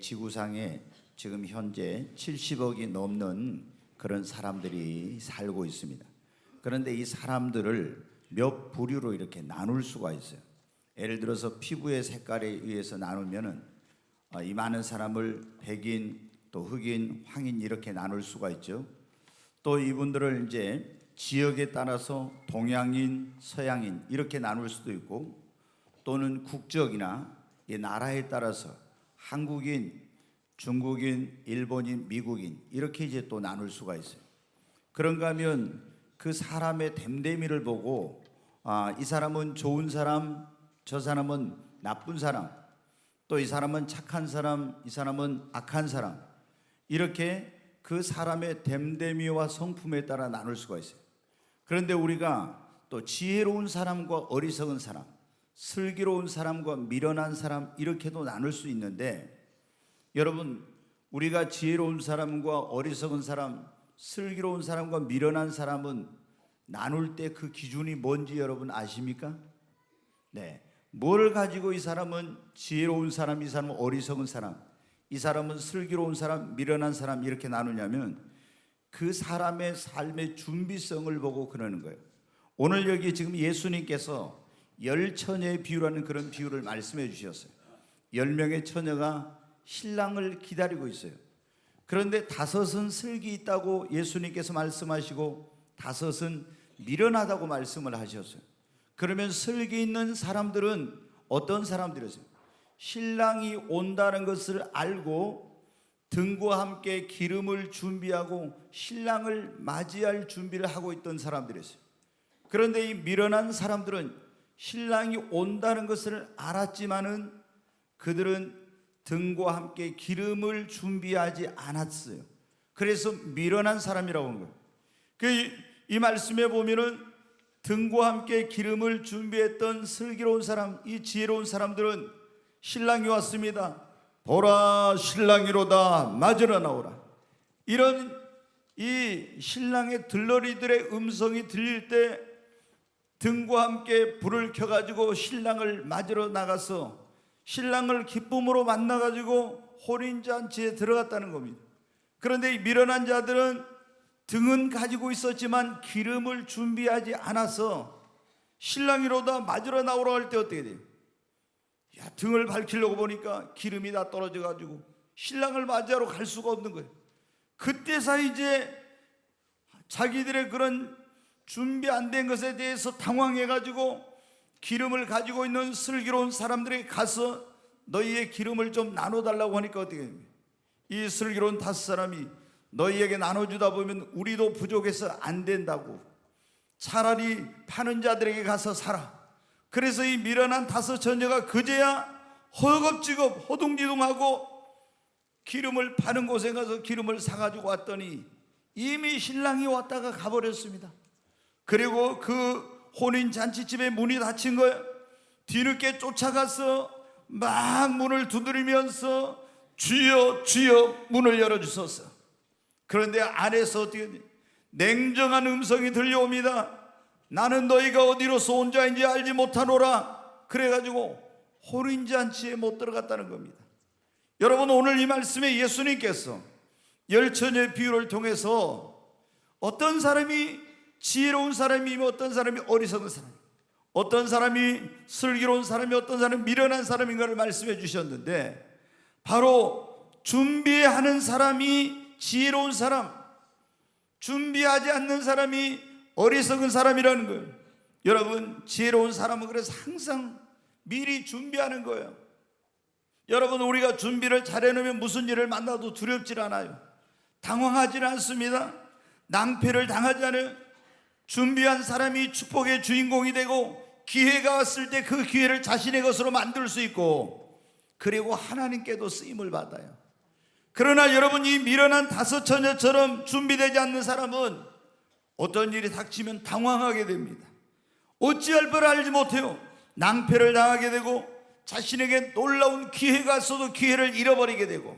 지구상에 지금 현재 70억이 넘는 그런 사람들이 살고 있습니다. 그런데 이 사람들을 몇 부류로 이렇게 나눌 수가 있어요. 예를 들어서 피부의 색깔에 의해서 나누면은 이 많은 사람을 백인, 또 흑인, 황인 이렇게 나눌 수가 있죠. 또 이분들을 이제 지역에 따라서 동양인, 서양인 이렇게 나눌 수도 있고, 또는 국적이나 이 나라에 따라서 한국인, 중국인, 일본인, 미국인 이렇게 이제 또 나눌 수가 있어요. 그런가 하면 그 사람의 됨됨이를 보고 이 사람은 좋은 사람, 저 사람은 나쁜 사람, 또 이 사람은 착한 사람, 이 사람은 악한 사람, 이렇게 그 사람의 됨됨이와 성품에 따라 나눌 수가 있어요. 그런데 우리가 또 지혜로운 사람과 어리석은 사람, 슬기로운 사람과 미련한 사람 이렇게도 나눌 수 있는데, 여러분, 우리가 지혜로운 사람과 어리석은 사람, 슬기로운 사람과 미련한 사람은 나눌 때 그 기준이 뭔지 여러분 아십니까? 네, 뭘 가지고 이 사람은 지혜로운 사람, 이 사람은 어리석은 사람, 이 사람은 슬기로운 사람, 미련한 사람 이렇게 나누냐면 그 사람의 삶의 준비성을 보고 그러는 거예요. 오늘 여기 지금 예수님께서 10처녀의 비유라는 그런 비유를 말씀해 주셨어요. 10명의 처녀가 신랑을 기다리고 있어요. 그런데 5은 슬기 있다고 예수님께서 말씀하시고 5은 미련하다고 말씀을 하셨어요. 그러면 슬기 있는 사람들은 어떤 사람들이었어요? 신랑이 온다는 것을 알고 등과 함께 기름을 준비하고 신랑을 맞이할 준비를 하고 있던 사람들이었어요. 그런데 이 미련한 사람들은 신랑이 온다는 것을 알았지만은 그들은 등과 함께 기름을 준비하지 않았어요. 그래서 미련한 사람이라고 하는 거예요. 이 말씀에 보면은 등과 함께 기름을 준비했던 슬기로운 사람, 이 지혜로운 사람들은 신랑이 왔습니다. 보라, 신랑이로다, 맞으러 나오라. 이런 이 신랑의 들러리들의 음성이 들릴 때 등과 함께 불을 켜가지고 신랑을 맞으러 나가서 신랑을 기쁨으로 만나가지고 혼인잔치에 들어갔다는 겁니다. 그런데 이 미련한 자들은 등은 가지고 있었지만 기름을 준비하지 않아서 신랑이로다 맞으러 나오라 할 때 어떻게 돼요? 등을 밝히려고 보니까 기름이 다 떨어져가지고 신랑을 맞이하러 갈 수가 없는 거예요. 그때서 이제 자기들의 그런 준비 안 된 것에 대해서 당황해가지고 기름을 가지고 있는 슬기로운 사람들에게 가서 너희의 기름을 좀 나눠달라고 하니까 어떻게 됩니까? 이 슬기로운 5사람이 너희에게 나눠주다 보면 우리도 부족해서 안 된다고, 차라리 파는 자들에게 가서 사라. 그래서 이 미련한 5처녀가 그제야 허겁지겁 허둥지둥하고 기름을 파는 곳에 가서 기름을 사가지고 왔더니 이미 신랑이 왔다가 가버렸습니다. 그리고 그 혼인잔치집에 문이 닫힌 거예요. 뒤늦게 쫓아가서 막 문을 두드리면서 주여 주여 문을 열어주소서. 그런데 안에서 어떻게 냉정한 음성이 들려옵니다. 나는 너희가 어디로서 온 자인지 알지 못하노라. 그래가지고 혼인잔치에 못 들어갔다는 겁니다. 여러분, 오늘 이 말씀에 예수님께서 10처녀의 비유를 통해서 어떤 사람이 지혜로운 사람이며 어떤 사람이 어리석은 사람, 어떤 사람이 슬기로운 사람이 어떤 사람이 미련한 사람인가를 말씀해 주셨는데, 바로 준비하는 사람이 지혜로운 사람, 준비하지 않는 사람이 어리석은 사람이라는 거예요. 여러분, 지혜로운 사람은 그래서 항상 미리 준비하는 거예요. 여러분, 우리가 준비를 잘해놓으면 무슨 일을 만나도 두렵질 않아요. 당황하지 않습니다. 낭패를 당하지 않아요. 준비한 사람이 축복의 주인공이 되고 기회가 왔을 때 그 기회를 자신의 것으로 만들 수 있고, 그리고 하나님께도 쓰임을 받아요. 그러나 여러분, 이 미련한 5처녀처럼 준비되지 않는 사람은 어떤 일이 닥치면 당황하게 됩니다. 어찌할 바를 알지 못해요. 낭패를 당하게 되고 자신에게 놀라운 기회가 있어도 기회를 잃어버리게 되고,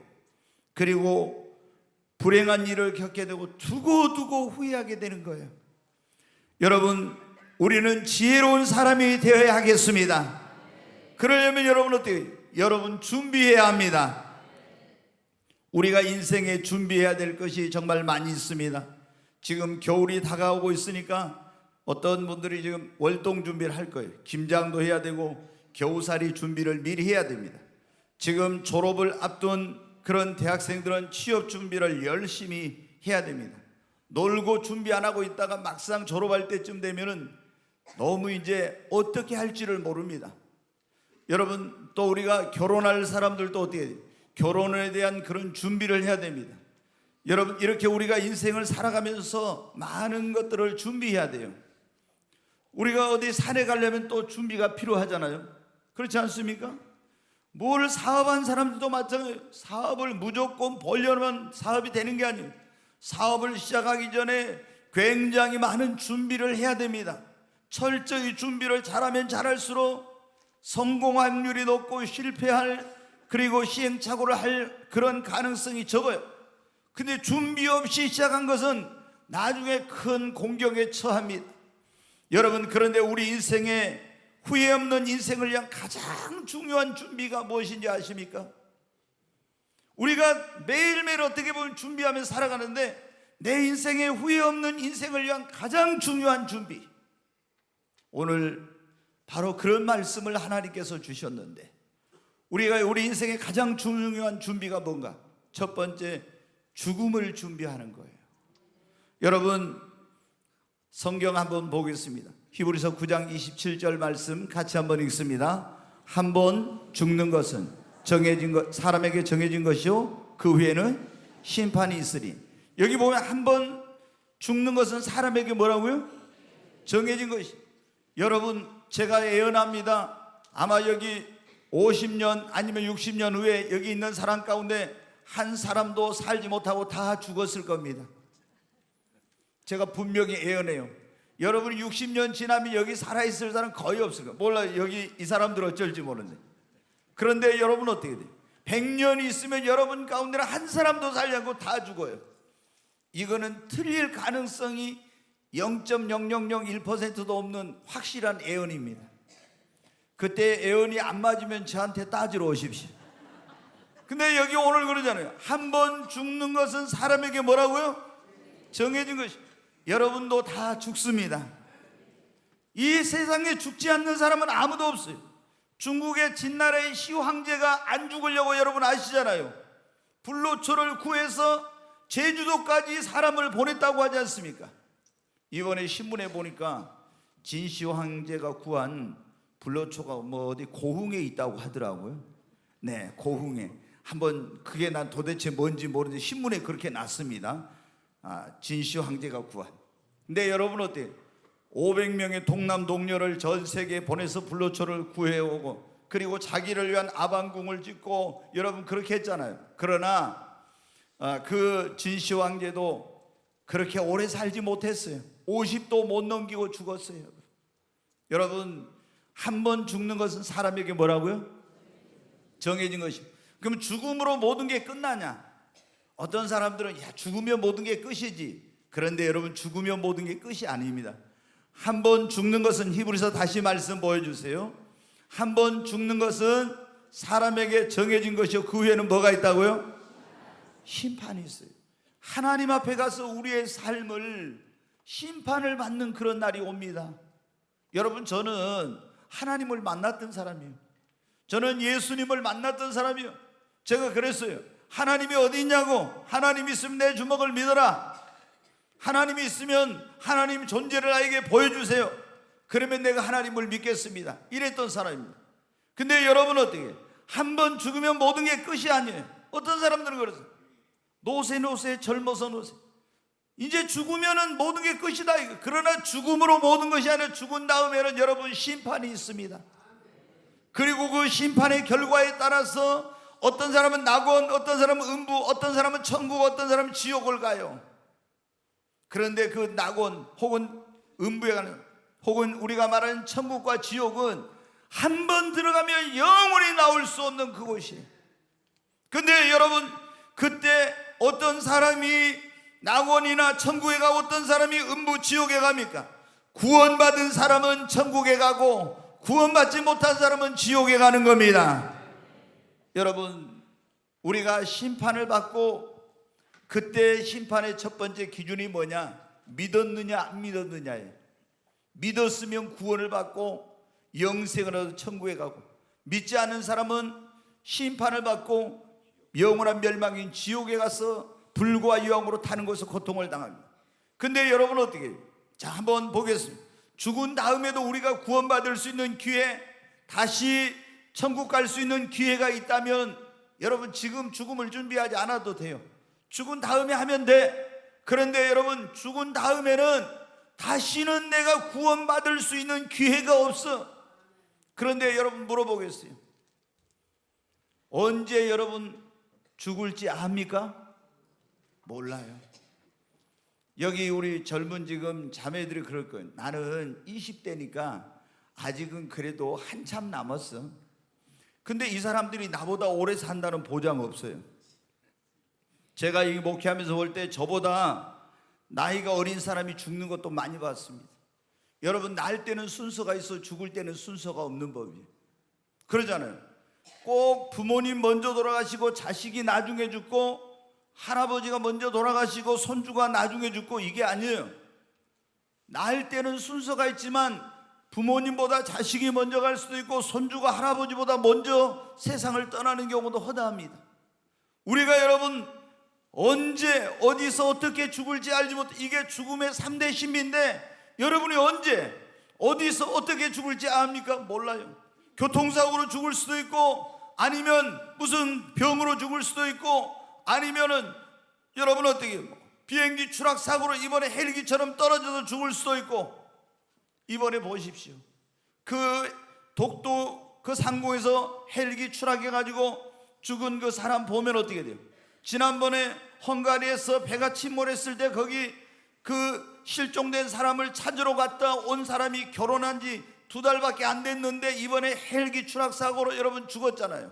그리고 불행한 일을 겪게 되고 두고두고 후회하게 되는 거예요. 여러분, 우리는 지혜로운 사람이 되어야 하겠습니다. 그러려면 여러분 어떻게 해요? 여러분 준비해야 합니다. 우리가 인생에 준비해야 될 것이 정말 많이 있습니다. 지금 겨울이 다가오고 있으니까 어떤 분들이 지금 월동 준비를 할 거예요. 김장도 해야 되고 겨우살이 준비를 미리 해야 됩니다. 지금 졸업을 앞둔 그런 대학생들은 취업 준비를 열심히 해야 됩니다. 놀고 준비 안 하고 있다가 막상 졸업할 때쯤 되면은 너무 이제 어떻게 할지를 모릅니다. 여러분, 또 우리가 결혼할 사람들도 어떻게 해요? 결혼에 대한 그런 준비를 해야 됩니다. 여러분, 이렇게 우리가 인생을 살아가면서 많은 것들을 준비해야 돼요. 우리가 어디 산에 가려면 또 준비가 필요하잖아요. 그렇지 않습니까? 뭘 사업한 사람들도 마찬가지예요. 사업을 무조건 벌려면 사업이 되는 게 아니에요. 사업을 시작하기 전에 굉장히 많은 준비를 해야 됩니다. 철저히 준비를 잘하면 잘할수록 성공 확률이 높고 실패할, 그리고 시행착오를 할 그런 가능성이 적어요. 근데 준비 없이 시작한 것은 나중에 큰 공경에 처합니다. 여러분, 그런데 우리 인생에 후회 없는 인생을 위한 가장 중요한 준비가 무엇인지 아십니까? 우리가 매일매일 어떻게 보면 준비하며 살아가는데 내 인생에 후회 없는 인생을 위한 가장 중요한 준비, 오늘 바로 그런 말씀을 하나님께서 주셨는데, 우리가 우리 인생의 가장 중요한 준비가 뭔가? 첫 번째, 죽음을 준비하는 거예요. 여러분, 성경 한번 보겠습니다. 히브리서 9장 27절 말씀 같이 한번 읽습니다. 한 번 죽는 것은 정해진 것, 사람에게 정해진 것이요 그 후에는 심판이 있으리. 여기 보면 한 번 죽는 것은 사람에게 뭐라고요? 정해진 것이. 여러분, 제가 예언합니다. 아마 여기 50년 아니면 60년 후에 여기 있는 사람 가운데 한 사람도 살지 못하고 다 죽었을 겁니다. 제가 분명히 예언해요. 여러분이 60년 지나면 여기 살아있을 사람 거의 없을 거예요. 몰라요. 여기 이 사람들 어쩔지 모르는데. 그런데 여러분 어떻게 돼요? 100년이 있으면 여러분 가운데는 한 사람도 살지 않고 다 죽어요. 이거는 틀릴 가능성이 0.0001%도 없는 확실한 예언입니다. 그때 예언이 안 맞으면 저한테 따지러 오십시오. 근데 여기 오늘 그러잖아요. 한 번 죽는 것은 사람에게 뭐라고요? 정해진 것이. 여러분도 다 죽습니다. 이 세상에 죽지 않는 사람은 아무도 없어요. 중국의 진나라의 시 황제가 안 죽으려고 여러분 아시잖아요. 불로초를 구해서 제주도까지 사람을 보냈다고 하지 않습니까? 이번에 신문에 보니까 진시 황제가 구한 불로초가 뭐 어디 고흥에 있다고 하더라고요. 네, 고흥에. 한번 그게 난 도대체 뭔지 모르는데 신문에 그렇게 났습니다. 진시 황제가 구한. 근데 여러분 어때요? 500명의 동남 동료를 전 세계에 보내서 불로초를 구해오고, 그리고 자기를 위한 아방궁을 짓고, 여러분 그렇게 했잖아요. 그러나 그 진시 황제도 그렇게 오래 살지 못했어요. 50도 못 넘기고 죽었어요. 여러분, 한 번 죽는 것은 사람에게 뭐라고요? 정해진 것입니다. 그럼 죽음으로 모든 게 끝나냐? 어떤 사람들은 야, 죽으면 모든 게 끝이지. 그런데 여러분, 죽으면 모든 게 끝이 아닙니다. 한 번 죽는 것은, 히브리서 다시 말씀 보여주세요. 한 번 죽는 것은 사람에게 정해진 것이요 그 후에는 뭐가 있다고요? 심판이 있어요. 하나님 앞에 가서 우리의 삶을 심판을 받는 그런 날이 옵니다. 여러분, 저는 하나님을 만났던 사람이에요. 저는 예수님을 만났던 사람이에요. 제가 그랬어요. 하나님이 어디 있냐고. 하나님 있으면 내 주먹을 믿어라. 하나님이 있으면 하나님 존재를 나에게 보여주세요. 그러면 내가 하나님을 믿겠습니다. 이랬던 사람입니다. 근데 여러분 어떻게? 한 번 죽으면 모든 게 끝이 아니에요. 어떤 사람들은 그러세요. 노세 젊어서 노세. 이제 죽으면은 모든 게 끝이다. 그러나 죽음으로 모든 것이 아니라 죽은 다음에는 여러분 심판이 있습니다. 그리고 그 심판의 결과에 따라서 어떤 사람은 낙원, 어떤 사람은 음부, 어떤 사람은 천국, 어떤 사람은 지옥을 가요. 그런데 그 낙원 혹은 음부에 가는, 혹은 우리가 말하는 천국과 지옥은 한 번 들어가면 영원히 나올 수 없는 그곳이에요. 근데 여러분, 그때 어떤 사람이 낙원이나 천국에 가고 어떤 사람이 음부, 지옥에 갑니까? 구원받은 사람은 천국에 가고 구원받지 못한 사람은 지옥에 가는 겁니다. 여러분, 우리가 심판을 받고, 그때 심판의 첫 번째 기준이 뭐냐? 믿었느냐 안 믿었느냐예요. 믿었으면 구원을 받고 영생을 얻어 천국에 가고, 믿지 않는 사람은 심판을 받고 영원한 멸망인 지옥에 가서 불과 유황으로 타는 곳에서 고통을 당합니다. 근데 여러분 어떻게 해요? 자, 한번 보겠습니다. 죽은 다음에도 우리가 구원받을 수 있는 기회, 다시 천국 갈 수 있는 기회가 있다면 여러분 지금 죽음을 준비하지 않아도 돼요. 죽은 다음에 하면 돼. 그런데 여러분 죽은 다음에는 다시는 내가 구원받을 수 있는 기회가 없어. 그런데 여러분 물어보겠어요. 언제 여러분 죽을지 압니까? 몰라요. 여기 우리 젊은 지금 자매들이 그럴 거예요. 나는 20대니까 아직은 그래도 한참 남았어. 근데 이 사람들이 나보다 오래 산다는 보장 없어요. 제가 이 목회하면서 볼 때 저보다 나이가 어린 사람이 죽는 것도 많이 봤습니다. 여러분 날 때는 순서가 있어 죽을 때는 순서가 없는 법이에요. 그러잖아요. 꼭 부모님 먼저 돌아가시고 자식이 나중에 죽고, 할아버지가 먼저 돌아가시고 손주가 나중에 죽고, 이게 아니에요. 날 때는 순서가 있지만 부모님보다 자식이 먼저 갈 수도 있고 손주가 할아버지보다 먼저 세상을 떠나는 경우도 허다합니다. 우리가 여러분 언제 어디서 어떻게 죽을지 알지 못해. 이게 죽음의 3대 신비인데 여러분이 언제 어디서 어떻게 죽을지 압니까? 몰라요. 교통사고로 죽을 수도 있고, 아니면 무슨 병으로 죽을 수도 있고, 아니면은 여러분 어떻게 해요? 비행기 추락사고로 이번에 헬기처럼 떨어져서 죽을 수도 있고. 이번에 보십시오. 그 독도 그 상공에서 헬기 추락해가지고 죽은 그 사람 보면 어떻게 돼요? 지난번에 헝가리에서 배가 침몰했을 때 거기 그 실종된 사람을 찾으러 갔다 온 사람이 결혼한 지 2달밖에 안 됐는데 이번에 헬기 추락 사고로 여러분 죽었잖아요.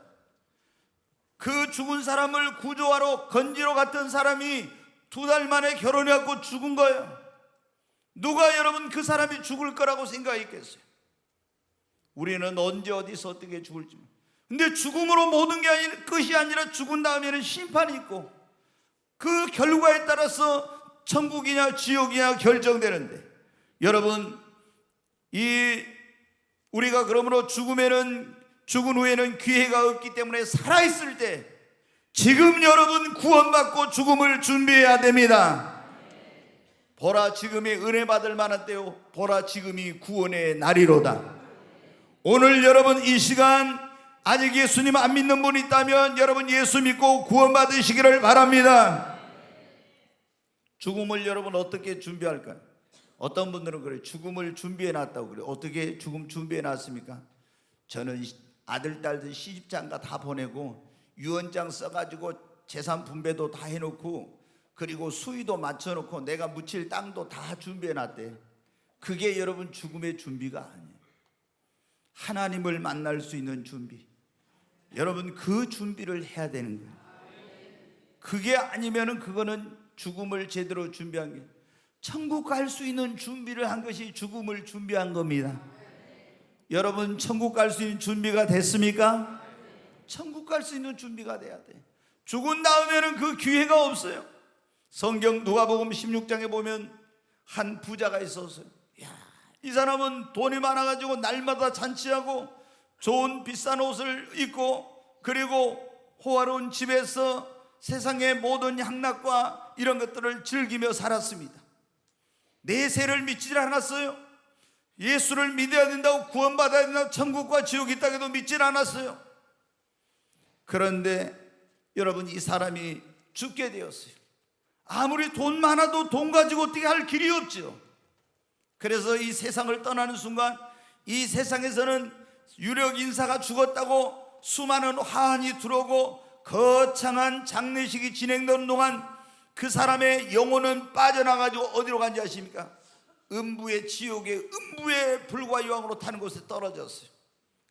그 죽은 사람을 구조하러 건지러 갔던 사람이 2달 만에 결혼해갖고 죽은 거예요. 누가 여러분 그 사람이 죽을 거라고 생각했겠어요? 우리는 언제 어디서 어떻게 죽을지. 근데 죽음으로 모든 게 끝이 아니라 죽은 다음에는 심판이 있고, 그 결과에 따라서 천국이냐 지옥이냐 결정되는데, 여러분 우리가 그러므로 죽은 후에는 기회가 없기 때문에 살아있을 때 지금 여러분 구원받고 죽음을 준비해야 됩니다. 보라 지금이 은혜 받을 만한 때요, 보라 지금이 구원의 날이로다. 오늘 여러분 이 시간 아직 예수님 안 믿는 분이 있다면 여러분 예수 믿고 구원 받으시기를 바랍니다. 죽음을 여러분 어떻게 준비할까요? 어떤 분들은 그래요. 죽음을 준비해 놨다고 그래요. 어떻게 죽음 준비해 놨습니까? 저는 아들 딸들 시집장가 다 보내고 유언장 써가지고 재산 분배도 다 해놓고, 그리고 수의도 맞춰놓고 내가 묻힐 땅도 다 준비해 놨대. 그게 여러분 죽음의 준비가 아니에요. 하나님을 만날 수 있는 준비. 여러분 그 준비를 해야 되는 거예요. 그게 아니면은 그거는 죽음을 제대로 준비한 게, 천국 갈 수 있는 준비를 한 것이 죽음을 준비한 겁니다. 여러분 천국 갈 수 있는 준비가 됐습니까? 천국 갈 수 있는 준비가 돼야 돼. 죽은 다음에는 그 기회가 없어요. 성경 누가복음 16장에 보면 한 부자가 있었어요. 이 사람은 돈이 많아가지고 날마다 잔치하고 좋은 비싼 옷을 입고, 그리고 호화로운 집에서 세상의 모든 향락과 이런 것들을 즐기며 살았습니다. 내세를 믿지 않았어요. 예수를 믿어야 된다고, 구원받아야 된다고, 천국과 지옥이 있다고 해도 믿지 않았어요. 그런데 여러분 이 사람이 죽게 되었어요. 아무리 돈 많아도 돈 가지고 어떻게 할 길이 없죠. 그래서 이 세상을 떠나는 순간 이 세상에서는 유력 인사가 죽었다고 수많은 화환이 들어오고 거창한 장례식이 진행되는 동안 그 사람의 영혼은 빠져나가지고 어디로 간지 아십니까? 음부의 지옥의 음부의 불과 유황으로 타는 곳에 떨어졌어요.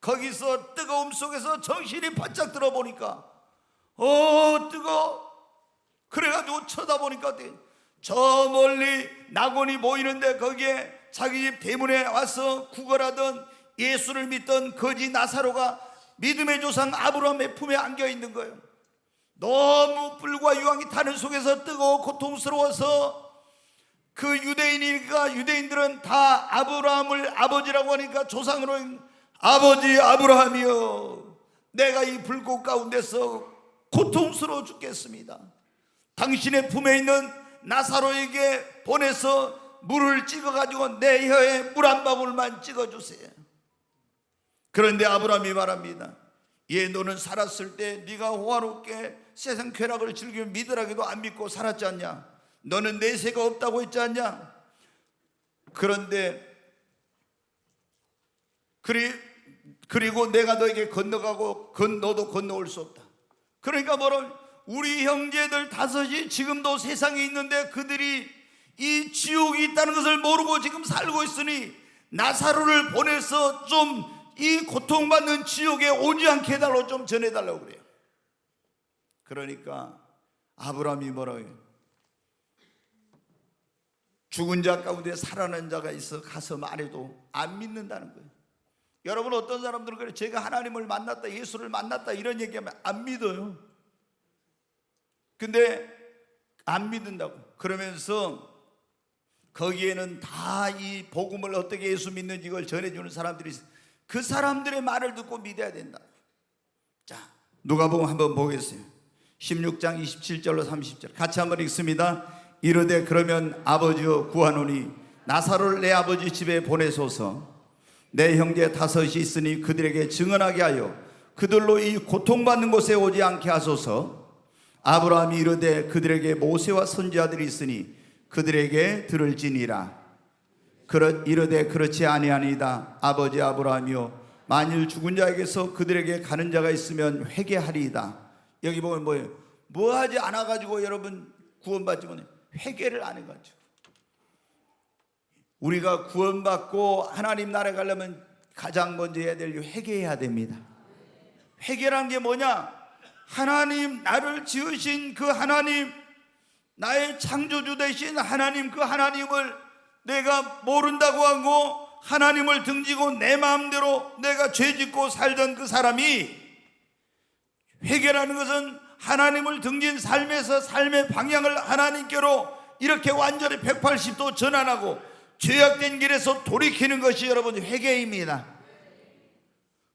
거기서 뜨거움 속에서 정신이 바짝 들어보니까 뜨거워. 그래가지고 쳐다보니까 저 멀리 낙원이 보이는데 거기에 자기 집 대문에 와서 구걸하던 예수를 믿던 거지 나사로가 믿음의 조상 아브라함의 품에 안겨 있는 거예요. 너무 불과 유황이 타는 속에서 뜨거워 고통스러워서 그 유대인들은 다 아브라함을 아버지라고 하니까 조상으로 아버지 아브라함이여, 내가 이 불꽃 가운데서 고통스러워 죽겠습니다. 당신의 품에 있는 나사로에게 보내서 물을 찍어가지고 내 혀에 물 한 방울만 찍어주세요. 그런데 아브라함이 말합니다. 예, 너는 살았을 때 네가 호화롭게 세상 쾌락을 즐기며 믿으라기도 안 믿고 살았지 않냐? 너는 내세가 없다고 했지 않냐? 그런데 그리고 내가 너에게 건너가고 너도 건너올 수 없다. 그러니까 우리 형제들 다섯이 지금도 세상에 있는데 그들이 이 지옥이 있다는 것을 모르고 지금 살고 있으니 나사로를 보내서 좀 이 고통받는 지옥에 오지 않게 해달라고 좀 전해달라고 그래요. 그러니까 아브라함이 뭐라고 해요? 죽은 자 가운데 살아난 자가 있어 가서 말해도 안 믿는다는 거예요. 여러분, 어떤 사람들은 그래요. 제가 하나님을 만났다, 예수를 만났다 이런 얘기하면 안 믿어요. 근데 안 믿는다고. 그러면서 거기에는 다 이 복음을 어떻게 예수 믿는지 이걸 전해주는 사람들이 있어요. 그 사람들의 말을 듣고 믿어야 된다. 자, 누가복음 한번 보겠어요. 16장 27절로 30절 같이 한번 읽습니다. 이르되 그러면 아버지여 구하노니 나사로를 내 아버지 집에 보내소서. 내 형제 다섯이 있으니 그들에게 증언하게 하여 그들로 이 고통받는 곳에 오지 않게 하소서. 아브라함이 이르되 그들에게 모세와 선지자들이 있으니 그들에게 들을지니라. 이르되 그렇지 아니하니이다. 아버지 아브라함이여, 만일 죽은 자에게서 그들에게 가는 자가 있으면 회개하리이다. 여기 보면 뭐예요? 뭐 하지 않아가지고 여러분 구원받지 못해. 회개를 안 해가지고. 우리가 구원받고 하나님 나라에 가려면 가장 먼저 해야 될 일, 회개해야 됩니다. 회개란 게 뭐냐? 하나님, 나를 지으신 그 하나님, 나의 창조주 되신 하나님, 그 하나님을 내가 모른다고 하고 하나님을 등지고 내 마음대로 내가 죄짓고 살던 그 사람이, 회개라는 것은 하나님을 등진 삶에서 삶의 방향을 하나님께로 이렇게 완전히 180도 전환하고 죄악된 길에서 돌이키는 것이 여러분 회개입니다.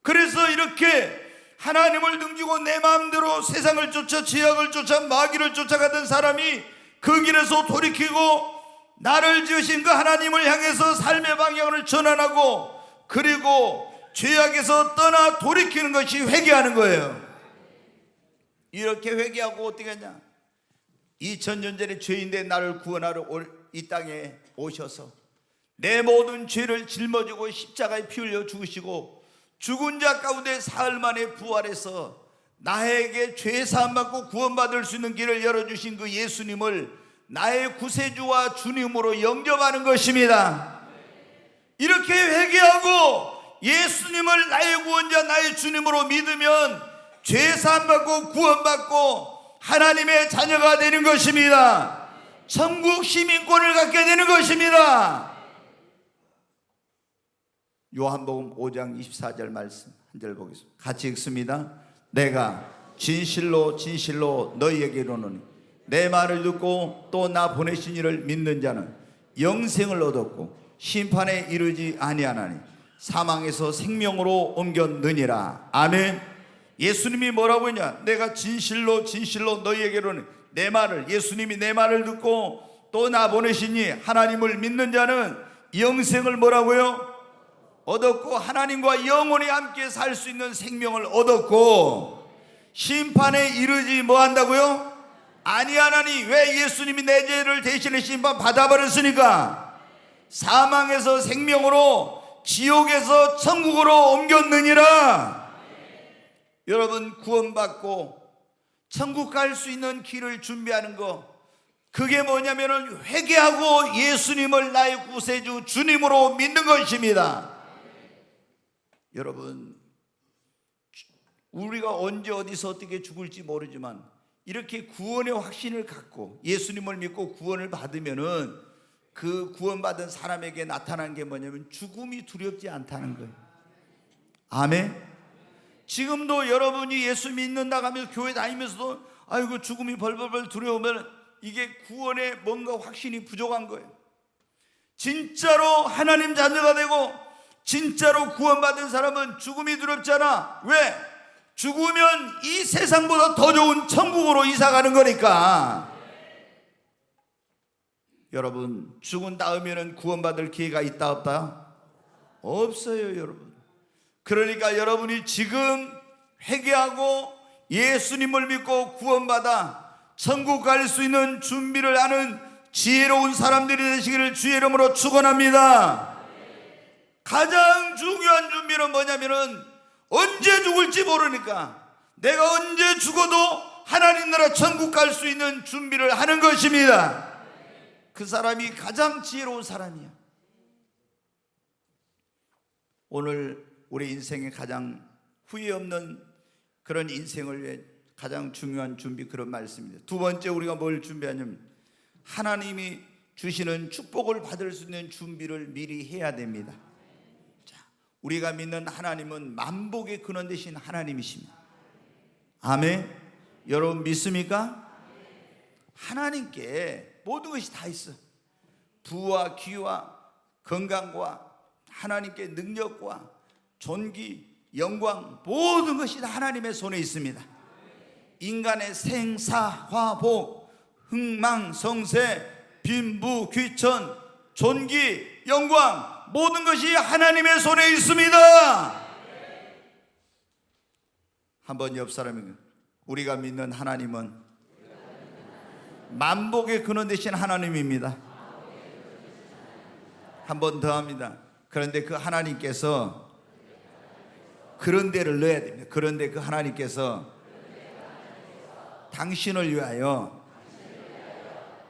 그래서 이렇게 하나님을 등지고 내 마음대로 세상을 쫓아 죄악을 쫓아 마귀를 쫓아가던 사람이 그 길에서 돌이키고 나를 지으신 그 하나님을 향해서 삶의 방향을 전환하고 그리고 죄악에서 떠나 돌이키는 것이 회개하는 거예요. 이렇게 회개하고 어떻게 하냐? 2000년 전에 죄인된 나를 구원하러 이 땅에 오셔서 내 모든 죄를 짊어지고 십자가에 피 흘려 죽으시고 죽은 자 가운데 사흘 만에 부활해서 나에게 죄 사함 받고 구원받을 수 있는 길을 열어주신 그 예수님을 나의 구세주와 주님으로 영접하는 것입니다. 이렇게 회개하고 예수님을 나의 구원자, 나의 주님으로 믿으면 죄 사함 받고 구원받고 하나님의 자녀가 되는 것입니다. 천국 시민권을 갖게 되는 것입니다. 요한복음 5장 24절 말씀 한 절 보겠습니다. 같이 읽습니다. 내가 진실로 진실로 너희에게 이르노니 내 말을 듣고 또 나 보내신 이를 믿는 자는 영생을 얻었고 심판에 이르지 아니하나니 사망에서 생명으로 옮겼느니라. 아멘. 예수님이 뭐라고 했냐? 내가 진실로 진실로 너희에게 이르노니, 내 말을, 예수님이 내 말을 듣고 또 나 보내시니 하나님을 믿는 자는 영생을 뭐라고요? 얻었고 하나님과 영원히 함께 살 수 있는 생명을 얻었고 심판에 이르지 뭐 한다고요? 아니하나니. 왜? 예수님이 내 죄를 대신에 심판 받아버렸으니까. 사망에서 생명으로, 지옥에서 천국으로 옮겼느니라. 여러분, 구원받고 천국 갈 수 있는 길을 준비하는 거, 그게 뭐냐면은 회개하고 예수님을 나의 구세주 주님으로 믿는 것입니다. 여러분, 우리가 언제 어디서 어떻게 죽을지 모르지만 이렇게 구원의 확신을 갖고 예수님을 믿고 구원을 받으면은 그 구원받은 사람에게 나타난 게 뭐냐면 죽음이 두렵지 않다는 거예요. 아멘. 지금도 여러분이 예수 믿는다고 하면서 교회 다니면서도 아이고 죽음이 벌벌벌 두려우면 이게 구원에 뭔가 확신이 부족한 거예요. 진짜로 하나님 자녀가 되고 진짜로 구원받은 사람은 죽음이 두렵잖아. 왜? 죽으면 이 세상보다 더 좋은 천국으로 이사가는 거니까. 여러분, 죽은 다음에는 구원받을 기회가 있다 없다? 없어요, 여러분. 그러니까 여러분이 지금 회개하고 예수님을 믿고 구원받아 천국 갈 수 있는 준비를 하는 지혜로운 사람들이 되시기를 주의 이름으로 축원합니다. 가장 중요한 준비는 뭐냐면은 언제 죽을지 모르니까 내가 언제 죽어도 하나님 나라 천국 갈 수 있는 준비를 하는 것입니다. 그 사람이 가장 지혜로운 사람이야. 오늘 우리 인생에 가장 후회 없는 그런 인생을 위해 가장 중요한 준비, 그런 말씀입니다. 두 번째, 우리가 뭘 준비하냐면 하나님이 주시는 축복을 받을 수 있는 준비를 미리 해야 됩니다. 자, 우리가 믿는 하나님은 만복의 근원 되신 하나님이십니다. 아멘. 여러분 믿습니까? 하나님께 모든 것이 다 있어. 부와 귀와 건강과 하나님께 능력과 존귀, 영광, 모든 것이 다 하나님의 손에 있습니다. 인간의 생사화복, 흥망성쇠, 빈부, 귀천, 존귀, 영광, 모든 것이 하나님의 손에 있습니다. 한번 옆 사람에게, 우리가 믿는 하나님은 만복의 근원 되신 하나님입니다. 한 번 더 합니다. 그런데 그 하나님께서 그런 데를 넣어야 됩니다. 그런데 그 하나님께서 당신을 위하여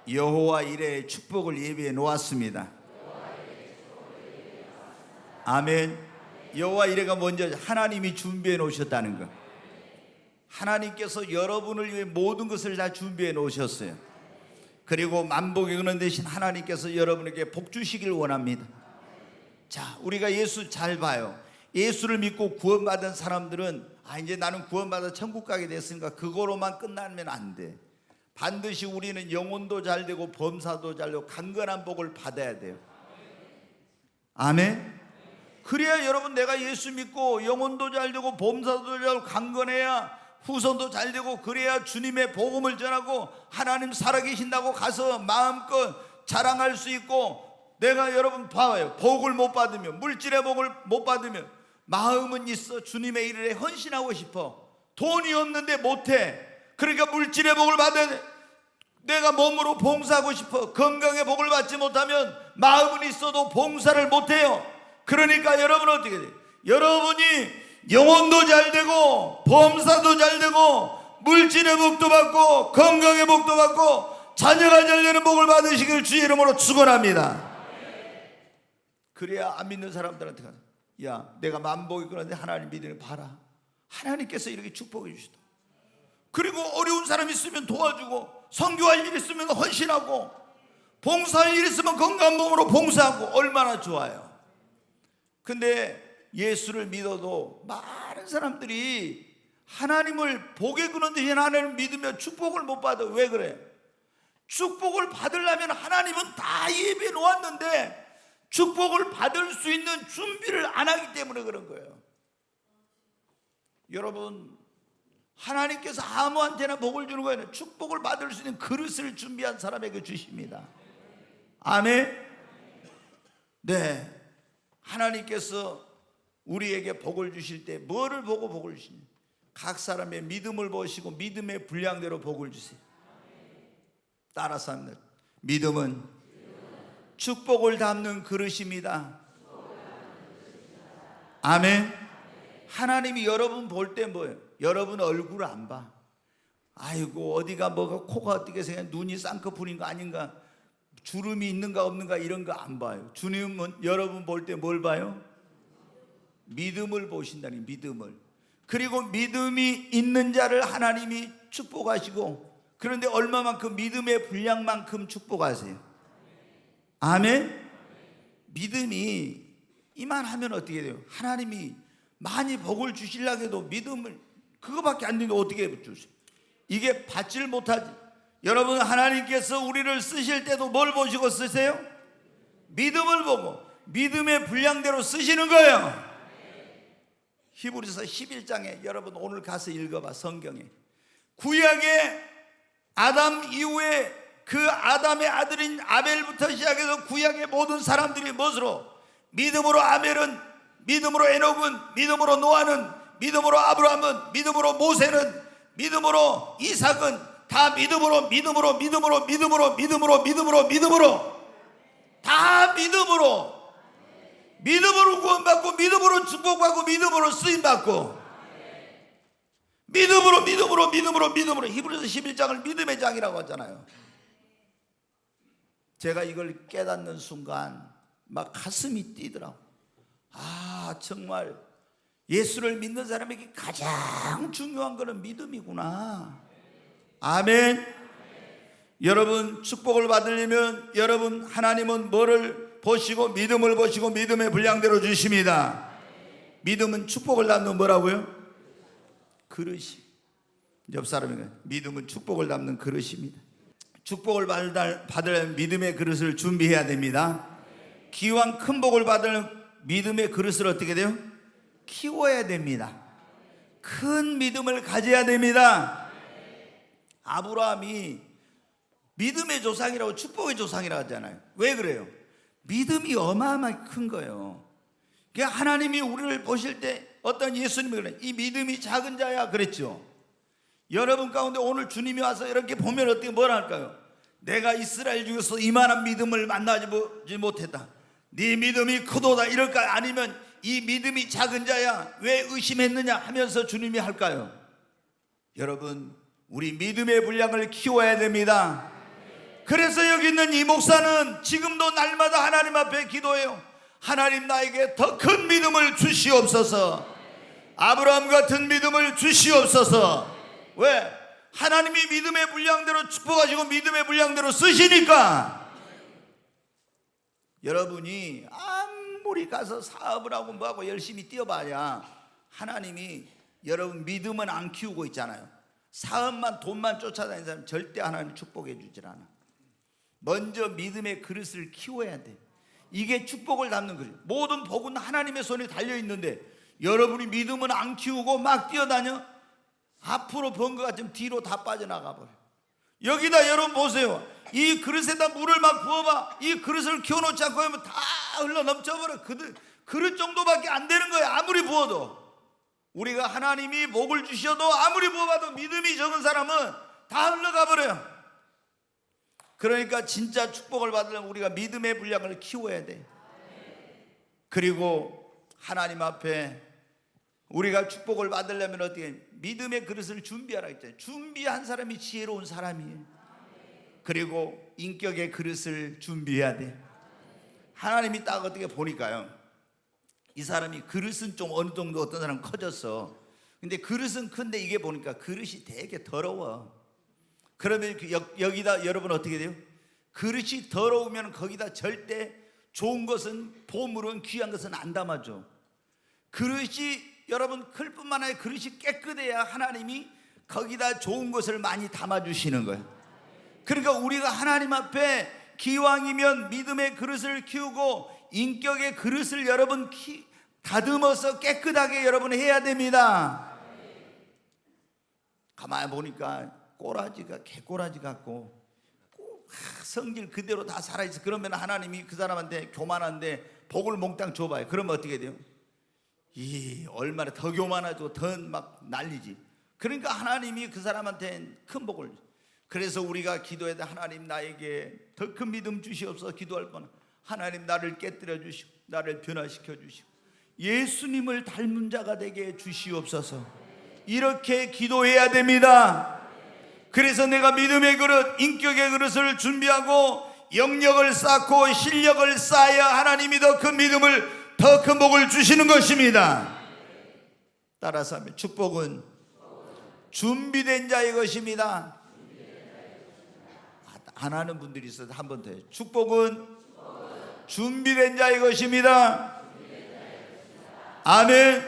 여호와 이레의 축복을 예비해 놓았습니다. 아멘. 여호와 이레가 먼저 하나님이 준비해 놓으셨다는 것. 하나님께서 여러분을 위해 모든 것을 다 준비해 놓으셨어요. 그리고 만복의 근원 되신 하나님께서 여러분에게 복 주시길 원합니다. 자, 우리가 예수 잘 봐요. 예수를 믿고 구원받은 사람들은 이제 나는 구원받아 천국 가게 됐으니까 그거로만 끝나면 안 돼. 반드시 우리는 영혼도 잘 되고 범사도 잘 되고 강건한 복을 받아야 돼요. 아멘. 그래야 여러분, 내가 예수 믿고 영혼도 잘 되고 범사도 잘 되고 강건해야 후손도 잘 되고, 그래야 주님의 복음을 전하고 하나님 살아계신다고 가서 마음껏 자랑할 수 있고, 내가 여러분 봐요. 복을 못 받으면, 물질의 복을 못 받으면 마음은 있어. 주님의 일에 헌신하고 싶어. 돈이 없는데 못해. 그러니까 물질의 복을 받아야 돼. 내가 몸으로 봉사하고 싶어. 건강의 복을 받지 못하면 마음은 있어도 봉사를 못해요. 그러니까 여러분은 어떻게 돼요? 여러분이 영혼도 잘 되고 범사도 잘 되고 물질의 복도 받고 건강의 복도 받고 자녀가 잘 되는 복을 받으시길 주의 이름으로 축원합니다. 그래야 안 믿는 사람들한테 가서, 야, 내가 만복이 그런데 하나님 믿으니 봐라. 하나님께서 이렇게 축복해 주시다. 그리고 어려운 사람 있으면 도와주고, 선교할 일 있으면 헌신하고, 봉사할 일 있으면 건강한 몸으로 봉사하고, 얼마나 좋아요. 근데 예수를 믿어도 많은 사람들이 하나님을, 복의 근원 되신 하나님을 믿으며 축복을 못 받아. 왜 그래? 축복을 받으려면 하나님은 다 예비해 놓았는데 축복을 받을 수 있는 준비를 안 하기 때문에 그런 거예요. 여러분, 하나님께서 아무한테나 복을 주는 거예요. 축복을 받을 수 있는 그릇을 준비한 사람에게 주십니다. 아멘. 네, 하나님께서 우리에게 복을 주실 때 뭐를 보고 복을 주시냐? 각 사람의 믿음을 보시고 믿음의 분량대로 복을 주세요. 따라서 합니다. 믿음은 축복을 담는 그릇입니다. 아멘. 하나님이 여러분 볼 때 뭐예요? 여러분 얼굴을 안 봐. 아이고, 어디가 뭐가, 코가 어떻게 생겨, 눈이 쌍꺼풀인 거 아닌가, 주름이 있는가 없는가, 이런 거 안 봐요. 주님은 여러분 볼 때 뭘 봐요? 믿음을 보신다니, 믿음을. 그리고 믿음이 있는 자를 하나님이 축복하시고, 그런데 얼마만큼? 믿음의 분량만큼 축복하세요. 아멘. 믿음이 이만하면 어떻게 돼요? 하나님이 많이 복을 주시려고 해도 믿음을 그거밖에 안 되는데 어떻게 주세요? 이게 받질 못하지. 여러분, 하나님께서 우리를 쓰실 때도 뭘 보시고 쓰세요? 믿음을 보고 믿음의 분량대로 쓰시는 거예요. 히브리서 11장에 여러분 오늘 가서 읽어봐. 성경에 구약의 아담 이후에 그 아담의 아들인 아벨부터 시작해서 구약의 모든 사람들이 무엇으로? 믿음으로 아벨은, 믿음으로 에녹은, 믿음으로 노아는, 믿음으로 아브라함은, 믿음으로 모세는, 믿음으로 이삭은 다 믿음으로 다 믿음으로 구원받고 믿음으로 축복받고 믿음으로 쓰임받고 믿음으로 히브리서 11장을 믿음의 장이라고 하잖아요. 제가 이걸 깨닫는 순간 막 가슴이 뛰더라고. 아, 정말 예수를 믿는 사람에게 가장 중요한 것은 믿음이구나. 아멘. 여러분, 축복을 받으려면 여러분, 하나님은 뭐를 보시고? 믿음을 보시고 믿음의 분량대로 주십니다. 믿음은 축복을 담는 뭐라고요? 그릇이. 옆 사람에게 믿음은 축복을 담는 그릇입니다. 축복을 받으려면 믿음의 그릇을 준비해야 됩니다. 기왕 큰 복을 받으려면 믿음의 그릇을 어떻게 돼요? 키워야 됩니다. 큰 믿음을 가져야 됩니다. 아브라함이 믿음의 조상이라고 축복의 조상이라고 하잖아요. 왜 그래요? 믿음이 어마어마하게 큰 거예요. 그러니까 하나님이 우리를 보실 때 어떤 예수님이 그래, 이 믿음이 작은 자야 그랬죠. 여러분 가운데 오늘 주님이 와서 이렇게 보면 어떻게 뭐라 할까요? 내가 이스라엘 중에서 이만한 믿음을 만나지 못했다. 네 믿음이 크도다 이럴까요? 아니면 이 믿음이 작은 자야 왜 의심했느냐 하면서 주님이 할까요? 여러분, 우리 믿음의 분량을 키워야 됩니다. 그래서 여기 있는 이 목사는 지금도 날마다 하나님 앞에 기도해요. 하나님, 나에게 더 큰 믿음을 주시옵소서. 아브라함 같은 믿음을 주시옵소서. 왜? 하나님이 믿음의 분량대로 축복하시고 믿음의 분량대로 쓰시니까. 여러분이 아무리 가서 사업을 하고 뭐하고 열심히 뛰어봐야 하나님이 여러분 믿음은 안 키우고 있잖아요. 사업만 돈만 쫓아다니는 사람 절대 하나님 축복해 주질 않아. 먼저 믿음의 그릇을 키워야 돼. 이게 축복을 담는 거예요. 모든 복은 하나님의 손에 달려있는데 여러분이 믿음은 안 키우고 막 뛰어다녀? 앞으로 번 것 같으면 뒤로 다 빠져나가 버려. 여기다 여러분 보세요. 이 그릇에다 물을 막 부어봐. 이 그릇을 키워놓지 않고 하면 다 흘러 넘쳐버려. 그릇 정도밖에 안 되는 거예요. 아무리 부어도. 우리가 하나님이 복을 주셔도 아무리 부어봐도 믿음이 적은 사람은 다 흘러가 버려요. 그러니까 진짜 축복을 받으려면 우리가 믿음의 분량을 키워야 돼. 그리고 하나님 앞에 우리가 축복을 받으려면 어떻게? 믿음의 그릇을 준비하라 했잖아요. 준비한 사람이 지혜로운 사람이에요. 그리고 인격의 그릇을 준비해야 돼. 하나님이 딱 어떻게 보니까요, 이 사람이 그릇은 좀 어느 정도 어떤 사람은 커졌어. 근데 그릇은 큰데 이게 보니까 그릇이 되게 더러워. 그러면 여기다 여러분 어떻게 돼요? 그릇이 더러우면 거기다 절대 좋은 것은, 보물은, 귀한 것은 안 담아줘. 그릇이 여러분 클 뿐만 아니라 그릇이 깨끗해야 하나님이 거기다 좋은 것을 많이 담아주시는 거예요. 그러니까 우리가 하나님 앞에 기왕이면 믿음의 그릇을 키우고 인격의 그릇을 여러분 다듬어서 깨끗하게 여러분 해야 됩니다. 가만히 보니까 꼬라지가 개꼬라지 같고 성질 그대로 다 살아있어. 그러면 하나님이 그 사람한테 교만한데 복을 몽땅 줘봐요. 그러면 어떻게 돼요? 얼마나 더 교만하고 더 막 난리지. 그러니까 하나님이 그 사람한테 큰 복을. 그래서 우리가 기도해야 돼. 하나님, 나에게 더 큰 믿음 주시옵소서. 기도할 뻔. 하나님, 나를 깨뜨려 주시고 나를 변화시켜 주시고 예수님을 닮은 자가 되게 주시옵소서. 이렇게 기도해야 됩니다. 그래서 내가 믿음의 그릇, 인격의 그릇을 준비하고 영역을 쌓고 실력을 쌓아야 하나님이 더 큰 믿음을, 더 큰 복을 주시는 것입니다. 따라서 하면 축복은 준비된 자의 것입니다. 안 하는 분들이 있어서 한 번 더 해요. 축복은 준비된 자의 것입니다. 아멘.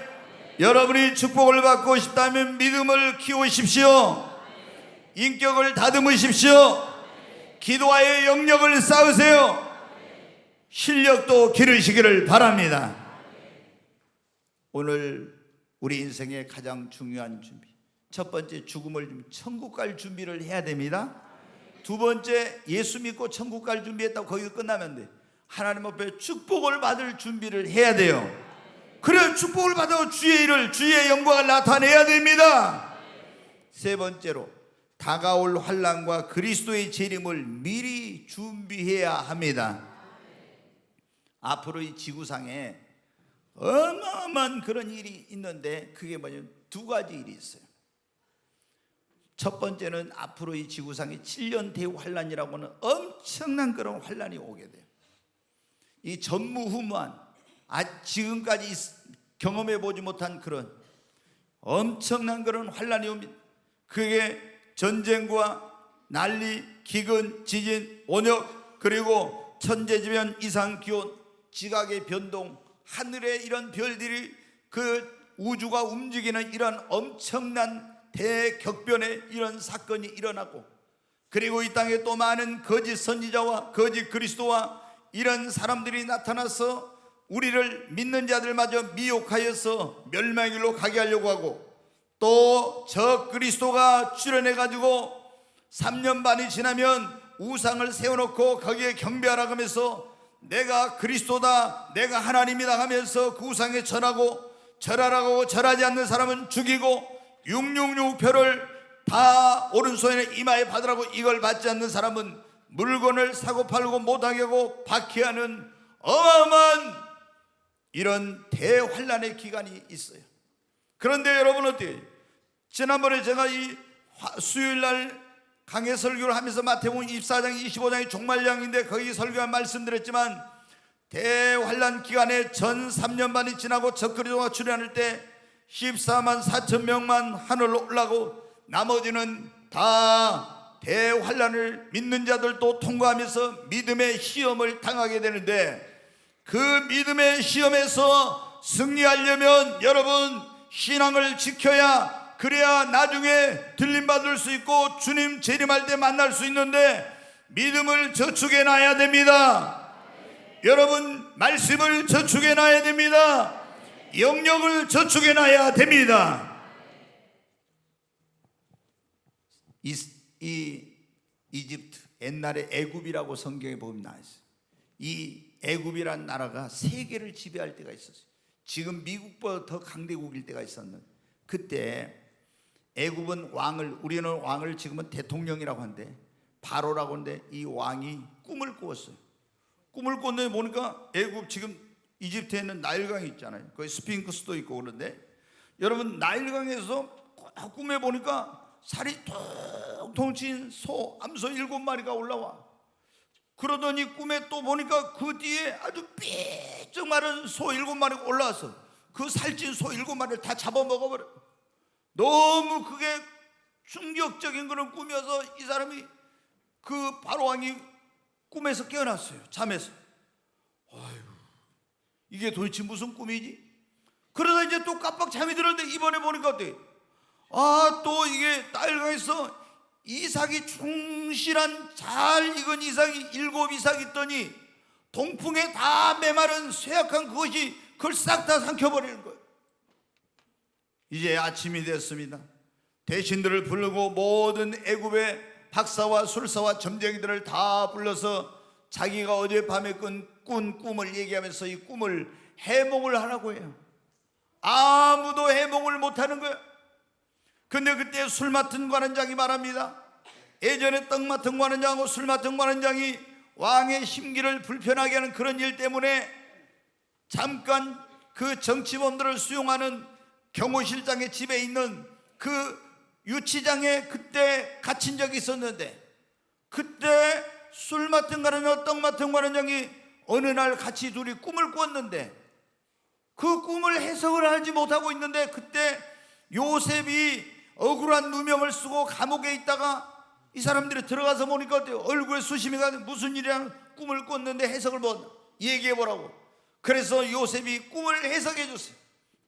여러분이 축복을 받고 싶다면 믿음을 키우십시오. 인격을 다듬으십시오. 기도하여 영역을 쌓으세요. 실력도 기르시기를 바랍니다. 오늘 우리 인생의 가장 중요한 준비, 첫 번째, 죽음을 천국 갈 준비를 해야 됩니다. 두 번째, 예수 믿고 천국 갈 준비했다고 거기서 끝나면 안 돼. 하나님 앞에 축복을 받을 준비를 해야 돼요. 그래, 축복을 받아 주의 일을, 주의 영광을 나타내야 됩니다. 세 번째로, 다가올 환난과 그리스도의 재림을 미리 준비해야 합니다. 앞으로 이 지구상에 어마어마한 그런 일이 있는데, 그게 뭐냐면 두 가지 일이 있어요. 첫 번째는 앞으로 이 지구상에 7년 대환란이라고 하는 엄청난 그런 환란이 오게 돼요. 이 전무후무한, 지금까지 경험해 보지 못한 그런 엄청난 그런 환란이 옵니다. 그게 전쟁과 난리, 기근, 지진, 원역, 그리고 천재지변, 이상기온, 지각의 변동, 하늘의 이런 별들이, 그 우주가 움직이는 이런 엄청난 대격변의 이런 사건이 일어나고, 그리고 이 땅에 또 많은 거짓 선지자와 거짓 그리스도와 이런 사람들이 나타나서 우리를 믿는 자들마저 미혹하여서 멸망길로 가게 하려고 하고, 또 저 그리스도가 출현해가지고 3년 반이 지나면 우상을 세워놓고 거기에 경배하라 하면서 내가 그리스도다, 내가 하나님이다 하면서 그 우상에 절하라고 절하지 않는 사람은 죽이고, 666표를 다 오른손에 이마에 받으라고 이걸 받지 않는 사람은 물건을 사고 팔고 못하게 하고 박해하는 어마어마한 이런 대환란의 기간이 있어요. 그런데 여러분 어때요? 지난번에 제가 이 수요일날 강해 설교를 하면서 마태복음 24장 25장이 종말장인데 거기 설교한 말씀드렸지만, 대환란 기간에 전 3년 반이 지나고 적그리스도가 출현할 때 14만 4천 명만 하늘로 올라가고, 나머지는 다 대환란을 믿는 자들도 통과하면서 믿음의 시험을 당하게 되는데, 그 믿음의 시험에서 승리하려면 여러분 신앙을 지켜야, 그래야 나중에 들림받을 수 있고 주님 재림할 때 만날 수 있는데, 믿음을 저축해 놔야 됩니다. 여러분 말씀을 저축해 놔야 됩니다. 영역을 저축해 놔야 됩니다. 이집트, 옛날에 애굽이라고 성경에 보면 나와있어요. 이 애굽이란 나라가 세계를 지배할 때가 있었어요. 지금 미국보다 더 강대국일 때가 있었는데, 그때 애굽은 왕을, 우리는 왕을 지금은 대통령이라고 하는데 바로라고 하는데, 이 왕이 꿈을 꾸었어요. 꿈을 꿨는데 보니까 애굽, 지금 이집트에 있는 나일강이 있잖아요. 거기 스핑크스도 있고 그런데, 여러분 나일강에서 꿈에 보니까 살이 통통 친 소, 암소 7마리가 올라와. 그러더니 꿈에 또 보니까 그 뒤에 아주 삐쩍 마른 소 7마리가 올라와서 그 살찐 소 7마리를 다 잡아먹어버려. 너무 그게 충격적인 그런 꿈이어서 이 사람이, 그 바로왕이 꿈에서 깨어났어요. 잠에서. 아유, 이게 도대체 무슨 꿈이지? 그러다 이제 또 깜빡 잠이 들었는데, 이번에 보니까 어때? 또 이게 나일강에서 이삭이 충실한 잘 익은 이삭이 7이삭 있더니 동풍에 다 메마른 쇠약한 그것이 그걸 싹 다 삼켜버리는 거예요. 이제 아침이 됐습니다. 대신들을 부르고 모든 애굽의 박사와 술사와 점쟁이들을 다 불러서 자기가 어젯밤에 꾼 꿈을 얘기하면서 이 꿈을 해몽을 하라고 해요. 아무도 해몽을 못하는 거예요. 근데 그때 술 맡은 관원장이 말합니다. 예전에 떡 맡은 관원장하고 술 맡은 관원장이 왕의 심기를 불편하게 하는 그런 일 때문에 잠깐 그 정치범들을 수용하는 경호실장의 집에 있는 그 유치장에 그때 갇힌 적이 있었는데, 그때 술 맡은 관원장과 떡 맡은 관원장이 어느 날 같이 둘이 꿈을 꿨는데, 그 꿈을 해석을 하지 못하고 있는데, 그때 요셉이 억울한 누명을 쓰고 감옥에 있다가 이 사람들이 들어가서 보니까 어때요? 얼굴에 수심이 가서 무슨 일이랑 꿈을 꿨는데 해석을 얘기해 보라고. 그래서 요셉이 꿈을 해석해 줬어요.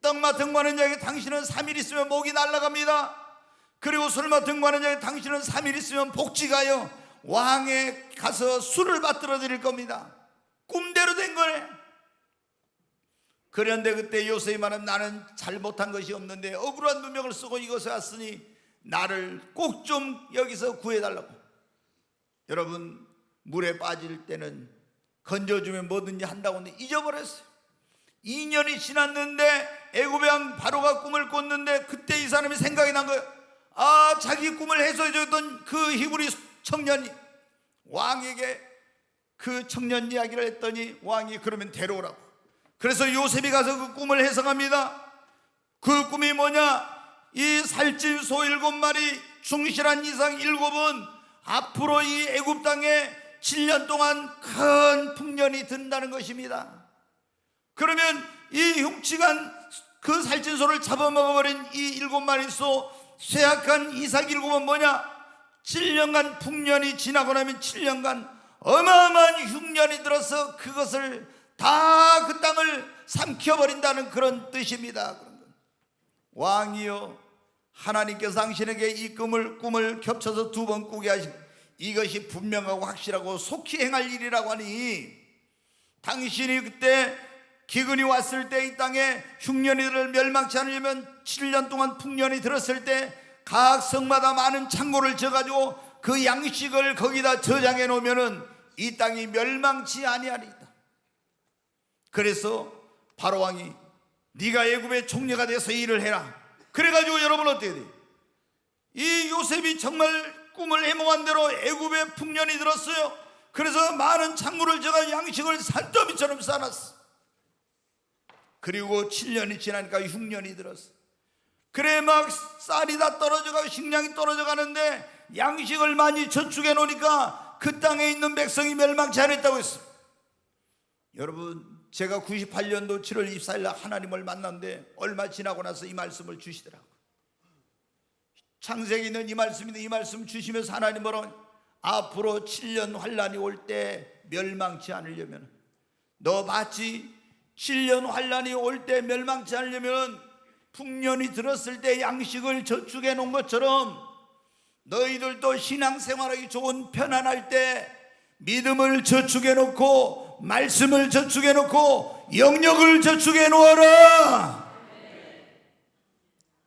떡 맡은 관원장이 당신은 3일 있으면 목이 날아갑니다. 그리고 설마 등반한 자에 당신은 3일 있으면 복직하여 왕에 가서 술을 받들어 드릴 겁니다. 꿈대로 된 거네. 그런데 그때 요셉이 말하면 나는 잘못한 것이 없는데 억울한 누명을 쓰고 이곳에 왔으니 나를 꼭 좀 여기서 구해달라고. 여러분, 물에 빠질 때는 건져주면 뭐든지 한다고 했는데 잊어버렸어요. 2년이 지났는데 애굽의 왕 바로가 꿈을 꿨는데 그때 이 사람이 생각이 난 거예요. 자기 꿈을 해소해줬던 그 히브리 청년이 왕에게 그 청년 이야기를 했더니 왕이 그러면 데려오라고. 그래서 요셉이 가서 그 꿈을 해석합니다. 그 꿈이 뭐냐? 이 살찐 소 7마리 충실한 이상 7은 앞으로 이 애굽 땅에 7년 동안 큰 풍년이 든다는 것입니다. 그러면 이 흉측한 그 살찐 소를 잡아먹어버린 이 7마리 소 쇠약한 이삭 7은 뭐냐? 7년간 풍년이 지나고 나면 7년간 어마어마한 흉년이 들어서 그것을 다 그 땅을 삼켜버린다는 그런 뜻입니다. 왕이여, 하나님께서 당신에게 이 꿈을 겹쳐서 2번 꾸게 하신 이것이 분명하고 확실하고 속히 행할 일이라고 하니 당신이 그때 기근이 왔을 때 이 땅에 흉년이들을 멸망치 않으려면 7년 동안 풍년이 들었을 때 각 성마다 많은 창고를 져가지고 그 양식을 거기다 저장해 놓으면은 이 땅이 멸망치 아니하리이다. 그래서 바로 왕이 네가 애굽의 총리가 돼서 일을 해라. 그래가지고 여러분 어떻게 돼요? 이 요셉이 정말 꿈을 해몽한 대로 애굽의 풍년이 들었어요. 그래서 많은 창고를 져가 양식을 산더미처럼 쌓아놨어. 그리고 7년이 지나니까 흉년이 들었어. 그래 막 쌀이 다 떨어져가고 식량이 떨어져 가는데 양식을 많이 저축해 놓으니까 그 땅에 있는 백성이 멸망치 않았다고 했어. 여러분, 제가 98년도 7월 24일 날 하나님을 만났는데 얼마 지나고 나서 이 말씀을 주시더라고요. 창세기는 이 말씀인데 이 말씀 주시면서 하나님 뭐라고, 앞으로 7년 환란이 올 때 멸망치 않으려면, 너 봤지? 7년 환란이 올 때 멸망치 않으려면 풍년이 들었을 때 양식을 저축해 놓은 것처럼 너희들도 신앙생활하기 좋은 편안할 때 믿음을 저축해 놓고 말씀을 저축해 놓고 영역을 저축해 놓아라.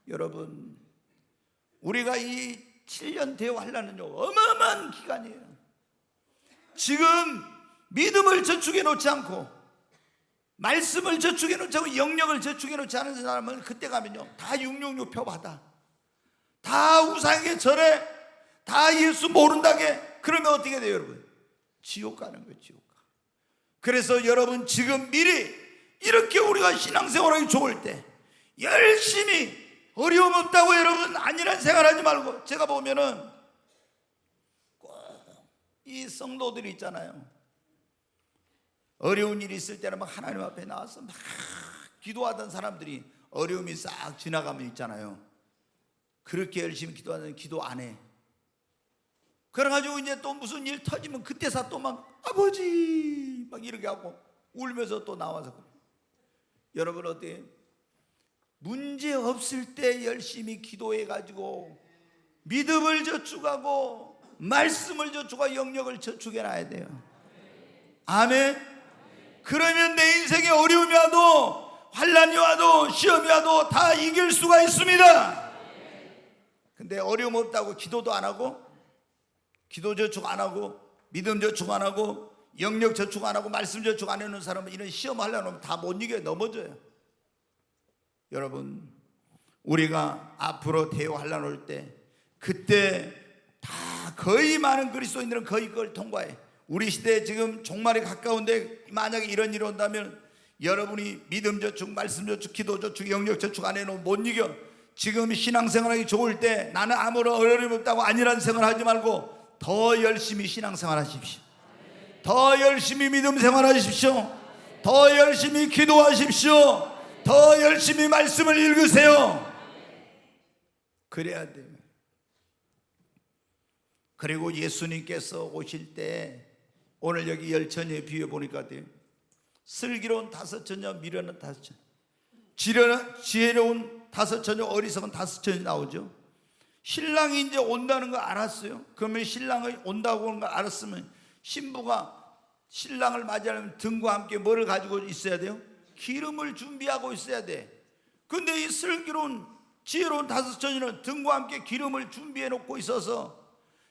여러분, 우리가 이 7년 대후 하려는요 어마어마한 기간이에요. 지금 믿음을 저축해 놓지 않고 말씀을 저축해 놓지 않고 영역을 저축해 놓지 않은 사람은 그때 가면요 다 666 표받아, 다 우상에게 절해, 다 예수 모른다게. 그러면 어떻게 돼요 여러분? 지옥 가는 거예요, 지옥 가. 그래서 여러분 지금 미리 이렇게 우리가 신앙생활하기 좋을 때 열심히, 어려움 없다고 여러분 안일한 생활하지 말고, 제가 보면은 꼭 이 성도들이 있잖아요, 어려운 일이 있을 때는 막 하나님 앞에 나와서 막 기도하던 사람들이 어려움이 싹 지나가면 있잖아요, 그렇게 열심히 기도하는 기도 안 해. 그래가지고 이제 또 무슨 일 터지면 그때서 또 막 아버지 막 이렇게 하고 울면서 또 나와서 그래요. 여러분 어때요? 문제 없을 때 열심히 기도해가지고 믿음을 저축하고 말씀을 저축하고 영역을 저축해놔야 돼요. 아멘. 그러면 내 인생에 어려움이 와도 환난이 와도 시험이 와도 다 이길 수가 있습니다. 근데 어려움 없다고 기도도 안 하고, 기도 저축 안 하고, 믿음 저축 안 하고, 영역 저축 안 하고, 말씀 저축 안 해놓은 사람은 이런 시험 하려고 하면 다 못 이겨요. 넘어져요. 여러분, 우리가 앞으로 대우 환난 올 때 그때 다 거의 많은 그리스도인들은 거의 그걸 통과해. 우리 시대에 지금 종말이 가까운데 만약에 이런 일이 온다면 여러분이 믿음 저축, 말씀 저축, 기도 저축, 영역 저축 안 해놓으면 못 이겨. 지금 신앙생활하기 좋을 때 나는 아무런 어려움이 없다고 안일한 생활하지 말고 더 열심히 신앙생활하십시오. 더 열심히 믿음 생활하십시오. 더 열심히 기도하십시오. 더 열심히 말씀을 읽으세요. 그래야 돼요. 그리고 예수님께서 오실 때 오늘 여기 열처녀의 비유 보니까 돼요. 슬기로운 5처녀, 미련한 5처녀, 지혜로운 5처녀, 어리석은 5처녀 나오죠. 신랑이 이제 온다는 거 알았어요. 그러면 신랑이 온다고 하는 거 알았으면 신부가 신랑을 맞이하려면 등과 함께 뭐를 가지고 있어야 돼요? 기름을 준비하고 있어야 돼. 근데 이 슬기로운 지혜로운 다섯 처녀는 등과 함께 기름을 준비해 놓고 있어서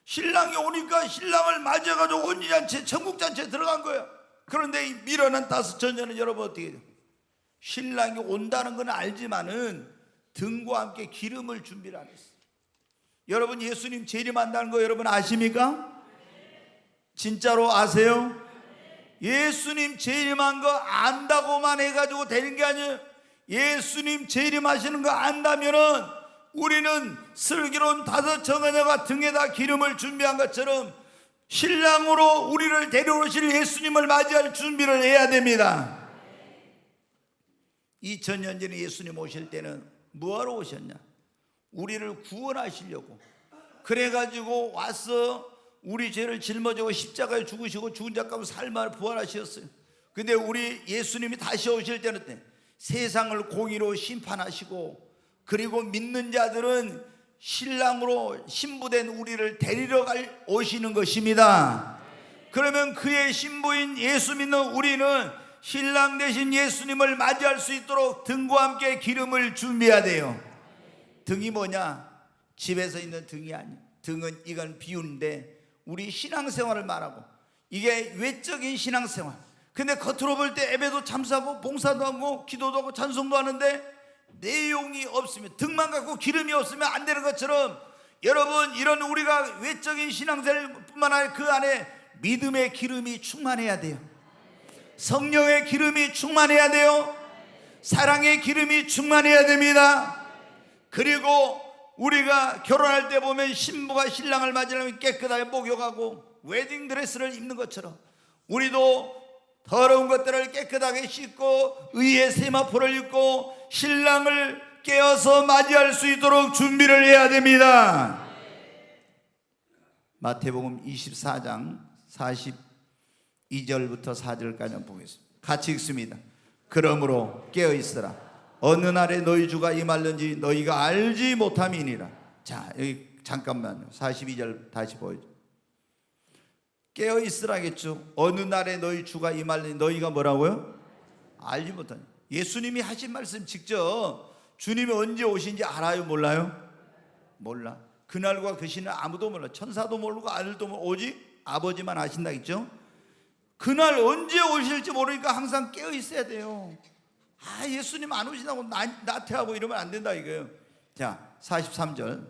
신랑이 오니까 신랑을 맞이해가지고 온전잔치에 천국잔치에 들어간 거예요. 그런데 이 미련한 다섯 처녀는 여러분 어떻게 돼요? 신랑이 온다는 건 알지만은 등과 함께 기름을 준비를 안 했어요. 여러분 예수님 재림한다는 거 여러분 아십니까? 진짜로 아세요? 예수님 재림한 거 안다고만 해가지고 되는 게 아니에요. 예수님 재림하시는 거 안다면은 우리는 슬기로운 다섯 처녀가 등에다 기름을 준비한 것처럼 신랑으로 우리를 데려오실 예수님을 맞이할 준비를 해야 됩니다. 2000년 전에 예수님 오실 때는 뭐하러 오셨냐? 우리를 구원하시려고. 그래가지고 와서 우리 죄를 짊어지고 십자가에 죽으시고 죽은 자 가운데 삶을 부활하셨어요. 근데 우리 예수님이 다시 오실 때는 세상을 공의로 심판하시고, 그리고 믿는 자들은 신랑으로 신부된 우리를 데리러 오시는 것입니다. 그러면 그의 신부인 예수 믿는 우리는 신랑 되신 예수님을 맞이할 수 있도록 등과 함께 기름을 준비해야 돼요. 등이 뭐냐? 집에서 있는 등이 아니에요. 등은 이건 비유인데 우리 신앙생활을 말하고, 이게 외적인 신앙생활. 근데 겉으로 볼 때 예배도 참사하고 봉사도 하고 기도도 하고 찬송도 하는데 내용이 없으면, 등만 갖고 기름이 없으면 안 되는 것처럼, 여러분 이런 우리가 외적인 신앙생활뿐만 아니라 그 안에 믿음의 기름이 충만해야 돼요. 성령의 기름이 충만해야 돼요. 사랑의 기름이 충만해야 됩니다. 그리고 우리가 결혼할 때 보면 신부가 신랑을 맞이하려면 깨끗하게 목욕하고 웨딩드레스를 입는 것처럼 우리도 더러운 것들을 깨끗하게 씻고 의의 세마포를 입고 신랑을 깨어서 맞이할 수 있도록 준비를 해야 됩니다. 마태복음 24장 42절부터 4절까지 한번 보겠습니다. 같이 읽습니다. 그러므로 깨어 있으라. 어느 날에 너희 주가 임할는지 너희가 알지 못함이니라. 자, 여기 잠깐만요. 42절 다시 보여줘. 깨어 있으라겠죠. 어느 날에 너희 주가 임할는지 너희가 뭐라고요? 알지 못하니. 예수님이 하신 말씀 직접 주님이 언제 오신지 알아요? 몰라요? 몰라. 그날과 그 시는 아무도 몰라. 천사도 모르고 아들도 모르고 오직 아버지만 아신다 했죠. 그날 언제 오실지 모르니까 항상 깨어 있어야 돼요. 예수님 안 오신다고 나태하고 이러면 안 된다 이거예요. 자, 43절.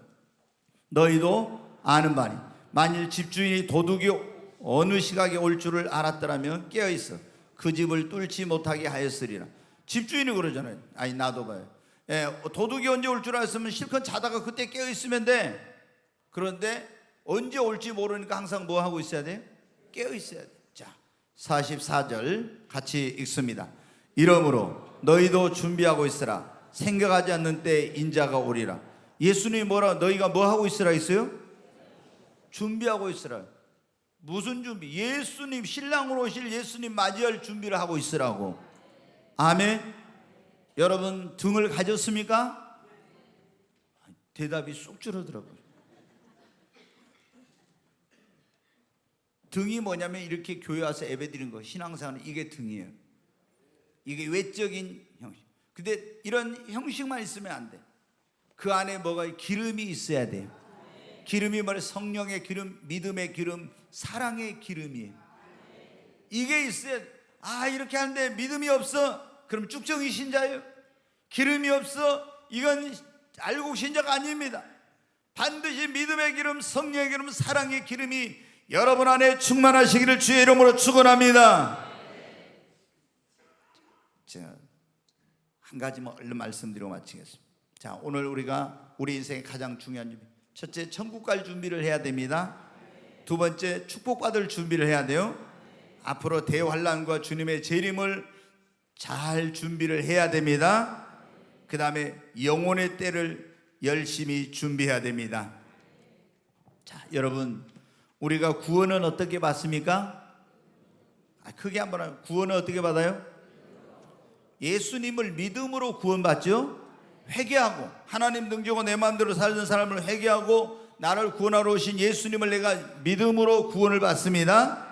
너희도 아는 바니 만일 집주인이 도둑이 어느 시각에 올 줄을 알았더라면 깨어 있어 그 집을 뚫지 못하게 하였으리라. 집주인이 그러잖아요. 아니 나도 봐요. 도둑이 언제 올 줄 알았으면 실컷 자다가 그때 깨어 있으면 돼. 그런데 언제 올지 모르니까 항상 뭐 하고 있어야 돼? 깨어 있어야 돼. 자, 44절 같이 읽습니다. 이러므로 너희도 준비하고 있으라. 생각하지 않는 때에 인자가 오리라. 예수님이 뭐라, 너희가 뭐 하고 있으라 했어요? 준비하고 있으라. 무슨 준비? 예수님, 신랑으로 오실 예수님 맞이할 준비를 하고 있으라고. 아멘. 여러분 등을 가졌습니까? 대답이 쏙 줄어들어요. 등이 뭐냐면 이렇게 교회 와서 예배 드리는 거, 신앙생활은 이게 등이에요. 이게 외적인 형식. 근데 이런 형식만 있으면 안 돼. 그 안에 뭐가 기름이 있어야 돼요. 기름이 뭐래? 성령의 기름, 믿음의 기름, 사랑의 기름이에요. 이게 있어야 돼. 이렇게 하는데 믿음이 없어? 그럼 쭉정이 신자예요. 기름이 없어? 이건 알곡 신자가 아닙니다. 반드시 믿음의 기름, 성령의 기름, 사랑의 기름이 여러분 안에 충만하시기를 주의 이름으로 축원합니다. 제가 한 가지만 얼른 말씀드리고 마치겠습니다. 자, 오늘 우리가 우리 인생의 가장 중요한 준비, 첫째 천국 갈 준비를 해야 됩니다. 두 번째 축복받을 준비를 해야 돼요. 앞으로 대환란과 주님의 재림을 잘 준비를 해야 됩니다. 그 다음에 영혼의 때를 열심히 준비해야 됩니다. 자, 여러분 우리가 구원은 어떻게 받습니까? 크게 한번 하면 구원은 어떻게 받아요? 예수님을 믿음으로 구원받죠. 회개하고 하나님 등지고 내 마음대로 살던 사람을 회개하고 나를 구원하러 오신 예수님을 내가 믿음으로 구원을 받습니다.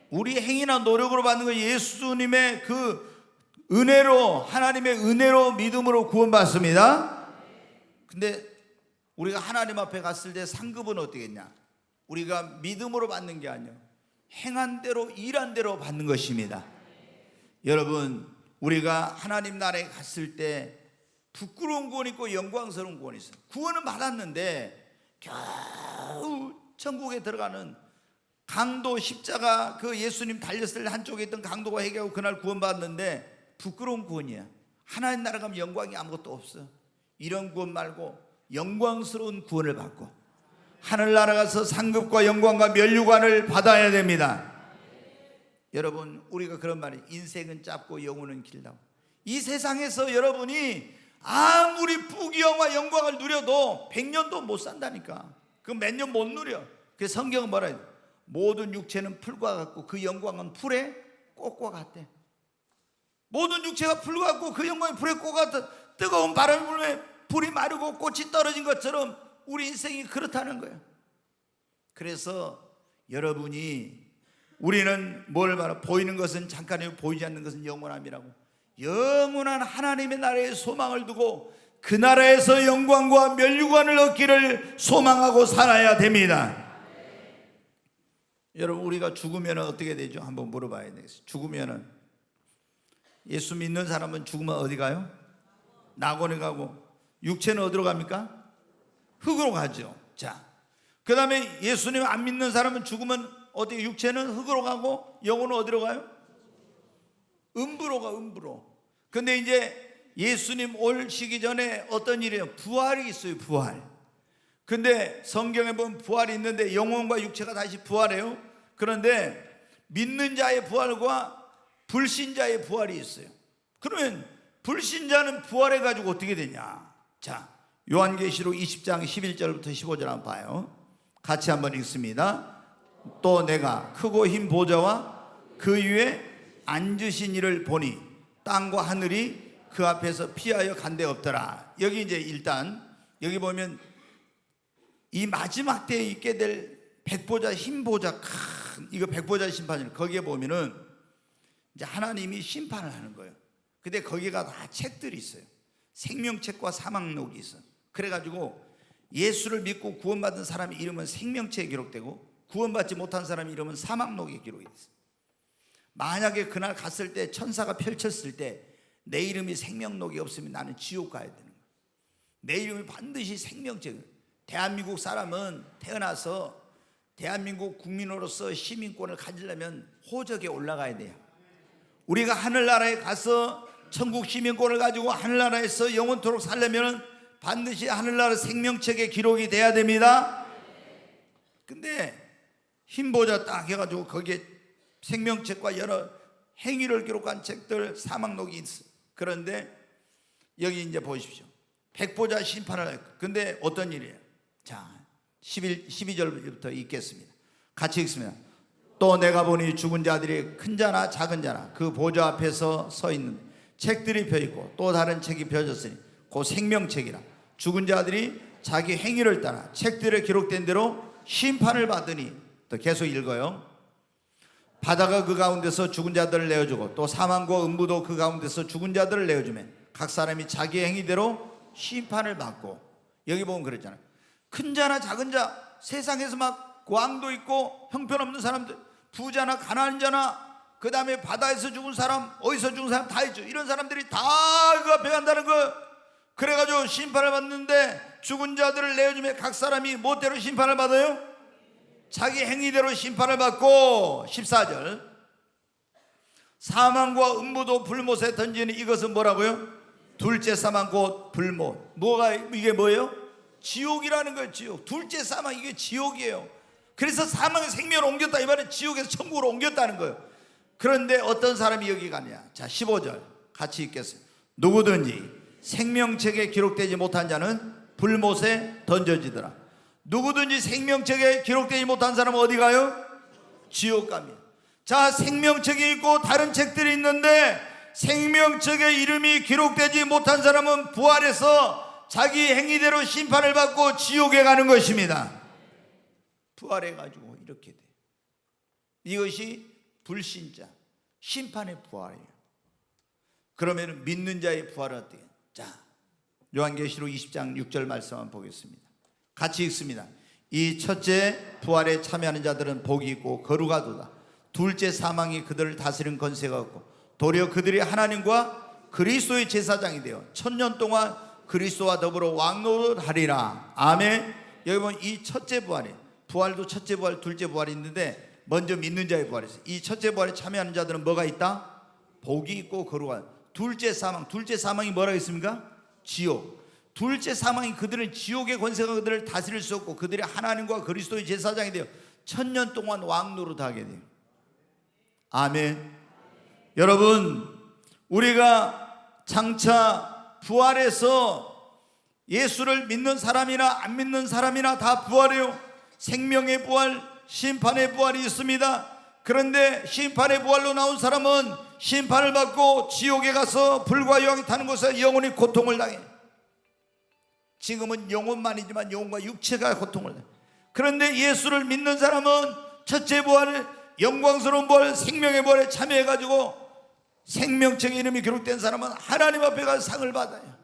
우리 행위나 노력으로 받는 거 예수님의 그 은혜로, 하나님의 은혜로 믿음으로 구원받습니다. 근데 우리가 하나님 앞에 갔을 때 상급은 어떻게 했냐? 우리가 믿음으로 받는 게 아니에요. 행한 대로 일한 대로 받는 것입니다. 여러분, 우리가 하나님 나라에 갔을 때 부끄러운 구원 있고 영광스러운 구원이 있어요. 구원은 받았는데 겨우 천국에 들어가는 강도, 십자가 그 예수님 달렸을 한쪽에 있던 강도가 해결하고 그날 구원받았는데 부끄러운 구원이야. 하나님 나라 가면 영광이 아무것도 없어. 이런 구원 말고 영광스러운 구원을 받고 하늘나라 가서 상급과 영광과 면류관을 받아야 됩니다. 여러분, 우리가 그런 말이 인생은 짧고 영혼은 길다고. 이 세상에서 여러분이 아무리 부귀영화 영광을 누려도 100년도 못 산다니까. 그 몇 년 못 누려. 그래서 성경은 뭐라 해요? 모든 육체는 풀과 같고 그 영광은 풀의 꽃과 같대. 모든 육체가 풀과 같고 그 영광이 풀의 꽃과 같아. 뜨거운 바람이 불면 불이 마르고 꽃이 떨어진 것처럼 우리 인생이 그렇다는 거예요. 그래서 여러분이, 우리는 뭘 말하? 보이는 것은 잠깐이고 보이지 않는 것은 영원함이라고. 영원한 하나님의 나라에 소망을 두고 그 나라에서 영광과 면류관을 얻기를 소망하고 살아야 됩니다. 여러분, 우리가 죽으면 어떻게 되죠? 한번 물어봐야 되겠어요. 죽으면, 예수 믿는 사람은 죽으면 어디 가요? 낙원에 가고, 육체는 어디로 갑니까? 흙으로 가죠. 자, 그 다음에 예수님 안 믿는 사람은 죽으면 어디, 육체는 흙으로 가고 영혼은 어디로 가요? 음부로 가, 음부로. 근데 이제 예수님 오시기 전에 어떤 일이에요? 부활이 있어요, 부활. 근데 성경에 보면 부활이 있는데 영혼과 육체가 다시 부활해요. 그런데 믿는 자의 부활과 불신자의 부활이 있어요. 그러면 불신자는 부활해가지고 어떻게 되냐? 자, 요한계시록 20장 11절부터 15절 한번 봐요. 같이 한번 읽습니다. 또 내가 크고 흰 보좌와 그 위에 앉으신 이를 보니 땅과 하늘이 그 앞에서 피하여 간 데 없더라. 여기 이제 일단 여기 보면 이 마지막 때에 있게 될 백보자, 흰 보좌, 이거 백보자 심판을, 거기에 보면은 이제 하나님이 심판을 하는 거예요. 근데 거기가 다 책들이 있어요. 생명책과 사망록이 있어. 그래가지고 예수를 믿고 구원받은 사람 이름은 생명책에 기록되고 구원받지 못한 사람 이름은 사망록에 기록이 있어. 만약에 그날 갔을 때 천사가 펼쳤을 때 내 이름이 생명록이 없으면 나는 지옥 가야 되는 거야. 내 이름이 반드시 생명책. 대한민국 사람은 태어나서 대한민국 국민으로서 시민권을 가지려면 호적에 올라가야 돼요. 우리가 하늘나라에 가서 천국 시민권을 가지고 하늘나라에서 영원토록 살려면 반드시 하늘나라 생명책에 기록이 돼야 됩니다. 근데 흰 보좌 딱 해가지고 거기에 생명책과 여러 행위를 기록한 책들, 사망록이 있어. 그런데 여기 이제 보십시오. 백보자 심판을 할 거예요. 근데 어떤 일이에요? 자, 12절부터 읽겠습니다. 같이 읽습니다. 또 내가 보니 죽은 자들이 큰 자나 작은 자나 그 보좌 앞에서 서 있는 책들이 펴있고 또 다른 책이 펴졌으니 그 생명책이라. 죽은 자들이 자기 행위를 따라 책들에 기록된 대로 심판을 받으니. 또 계속 읽어요. 바다가 그 가운데서 죽은 자들을 내어주고 또 사망과 음부도 그 가운데서 죽은 자들을 내어주며 각 사람이 자기 행위대로 심판을 받고. 여기 보면 그랬잖아요. 큰 자나 작은 자, 세상에서 막 왕도 있고 형편없는 사람들, 부자나 가난한 자나, 그 다음에 바다에서 죽은 사람, 어디서 죽은 사람 다 있죠. 이런 사람들이 다 그 앞에 간다는 거. 그래가지고 심판을 받는데 죽은 자들을 내어주며 각 사람이 뭐대로 심판을 받아요? 자기 행위대로 심판을 받고. 14절 사망과 음부도 불못에 던지는 이것은 뭐라고요? 둘째 사망 곧 불못. 뭐가 이게 뭐예요? 지옥이라는 거예요. 지옥. 둘째 사망, 이게 지옥이에요. 그래서 사망의 생명을 옮겼다, 이 말은 지옥에서 천국으로 옮겼다는 거예요. 그런데 어떤 사람이 여기 가냐? 자, 15절 같이 읽겠어요. 누구든지 생명책에 기록되지 못한 자는 불못에 던져지더라. 누구든지 생명책에 기록되지 못한 사람은 어디 가요? 지옥 갑니다. 자, 생명책이 있고 다른 책들이 있는데 생명책의 이름이 기록되지 못한 사람은 부활해서 자기 행위대로 심판을 받고 지옥에 가는 것입니다. 부활해가지고 이렇게 돼. 이것이 불신자 심판의 부활이에요. 그러면 믿는 자의 부활은 어떻게? 자, 요한계시록 20장 6절 말씀 한번 보겠습니다. 같이 읽습니다. 이 첫째 부활에 참여하는 자들은 복이 있고 거룩하도다. 둘째 사망이 그들을 다스리는 권세가 없고 도리어 그들이 하나님과 그리스도의 제사장이 되어 천년 동안 그리스도와 더불어 왕노릇하리라. 아멘. 여기 보면 이 첫째 부활이, 부활도 첫째 부활, 둘째 부활이 있는데 먼저 믿는 자의 부활이 있어요. 이 첫째 부활에 참여하는 자들은 뭐가 있다? 복이 있고 거룩한. 둘째 사망, 둘째 사망이 뭐라고 했습니까? 지옥. 둘째 사망이 그들은 지옥의 권세가 그들을 다스릴 수 없고 그들이 하나님과 그리스도의 제사장이 되어 천년 동안 왕노릇하게 돼요. 아멘. 여러분, 우리가 장차 부활해서 예수를 믿는 사람이나 안 믿는 사람이나 다 부활해요. 생명의 부활, 심판의 부활이 있습니다. 그런데 심판의 부활로 나온 사람은 심판을 받고 지옥에 가서 불과 유황이 타는 곳에서 영원히 고통을 당해요. 지금은 영혼만이지만 영혼과 육체가 고통을 당해요. 그런데 예수를 믿는 사람은 첫째 부활, 영광스러운 부활, 생명의 부활에 참여해가지고 생명책의 이름이 기록된 사람은 하나님 앞에 가서 상을 받아요.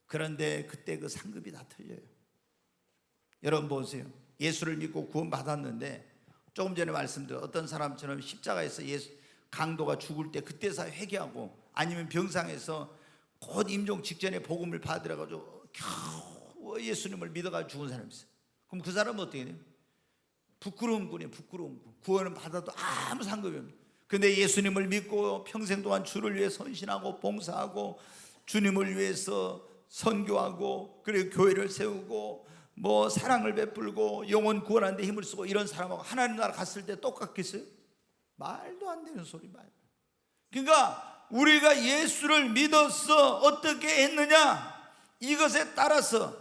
그런데 그때 그 상급이 다 틀려요. 여러분 보세요. 예수를 믿고 구원 받았는데 조금 전에 말씀드린 어떤 사람처럼 십자가에서 예수 강도가 죽을 때 그때서 회개하고 아니면 병상에서 곧 임종 직전에 복음을 받으라가지고 겨우 예수님을 믿어가지고 죽은 사람이 있어요. 그럼 그 사람은 어떻게 돼요? 부끄러운 군이에요. 부끄러운 군. 구원은 받아도 아무 상관이 없어요. 근데 예수님을 믿고 평생 동안 주를 위해 헌신하고 봉사하고 주님을 위해서 선교하고 그리고 교회를 세우고 뭐 사랑을 베풀고 영혼 구원하는 데 힘을 쓰고 이런 사람하고 하나님 나라 갔을 때 똑같겠어요? 말도 안 되는 소리 말. 그러니까 우리가 예수를 믿어서 어떻게 했느냐 이것에 따라서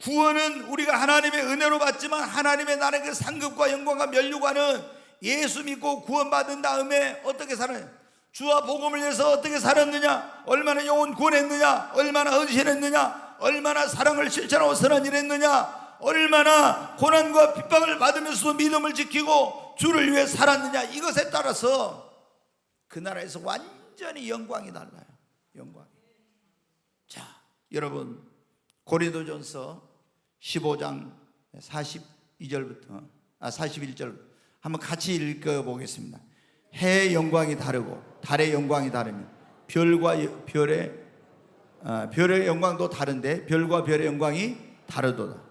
구원은 우리가 하나님의 은혜로 받지만 하나님의 나라의 그 상급과 영광과 면류관은 예수 믿고 구원받은 다음에 어떻게 살아요? 주와 복음을 위해서 어떻게 살았느냐, 얼마나 영혼 구원했느냐, 얼마나 헌신했느냐, 얼마나 사랑을 실천하고 선한 일 했느냐, 얼마나 고난과 핍박을 받으면서도 믿음을 지키고 주를 위해 살았느냐, 이것에 따라서 그 나라에서 완전히 영광이 달라요. 영광이. 자, 여러분 고린도전서 15장 42절부터 41절 한번 같이 읽어보겠습니다. 해의 영광이 다르고 달의 영광이 다르며 별과 별의 영광도 다른데 별과 별의 영광이 다르도다.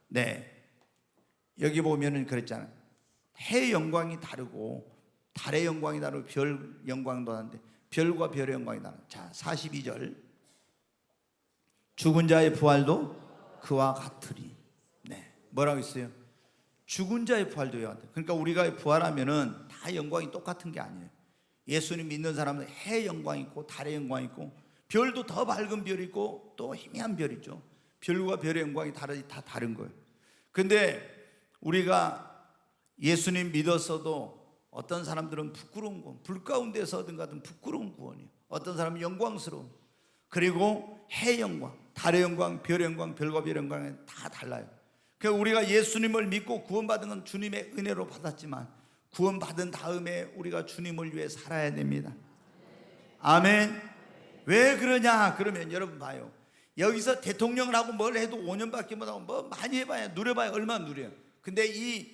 네, 여기 보면은 그랬잖아요. 해의 영광이 다르고 달의 영광이 다르고 별 영광도 다른데 별과 별의 영광이 다르다. 자, 42절 죽은 자의 부활도 그와 같으리. 네, 뭐라고 있어요? 죽은 자의 부활도 이와 같다. 그러니까 우리가 부활하면은 다 영광이 똑같은 게 아니에요. 예수님 믿는 사람은 해의 영광이 있고 달의 영광이 있고 별도 더 밝은 별이 있고 또 희미한 별이 있죠. 별과 별의 영광이 다 다른 거예요. 근데 우리가 예수님 믿었어도 어떤 사람들은 부끄러운 구원, 불 가운데서 얻은 같은 부끄러운 구원이에요. 어떤 사람은 영광스러운, 그리고 해의 영광, 달의 영광, 별의 영광, 별과 별의 영광은 다 달라요. 그러니까 우리가 예수님을 믿고 구원받은 건 주님의 은혜로 받았지만 구원받은 다음에 우리가 주님을 위해 살아야 됩니다. 아멘. 왜 그러냐 그러면 여러분 봐요. 여기서 대통령을 하고 뭘 해도 5년밖에 못하고 뭐 많이 해봐야 누려봐야 얼마나 누려요. 근데 이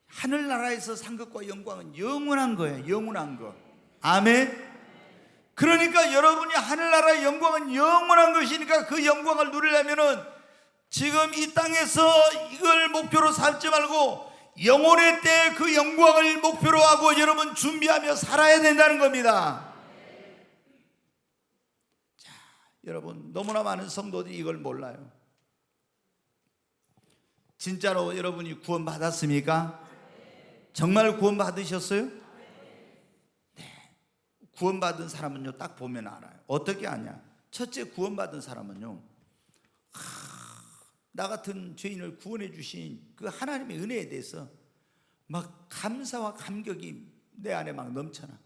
하늘나라에서 상급과 영광은 영원한 거예요. 영원한 거. 아멘. 그러니까 여러분이 하늘나라의 영광은 영원한 것이니까 그 영광을 누리려면은 지금 이 땅에서 이걸 목표로 삼지 말고 영혼의 때 그 영광을 목표로 하고 여러분 준비하며 살아야 된다는 겁니다. 자, 여러분 너무나 많은 성도들이 이걸 몰라요. 진짜로 여러분이 구원 받았습니까? 정말 구원 받으셨어요? 네. 구원 받은 사람은요 딱 보면 알아요. 어떻게 아냐? 첫째 구원 받은 사람은요 나 같은 죄인을 구원해 주신 그 하나님의 은혜에 대해서 막 감사와 감격이 내 안에 막 넘쳐나.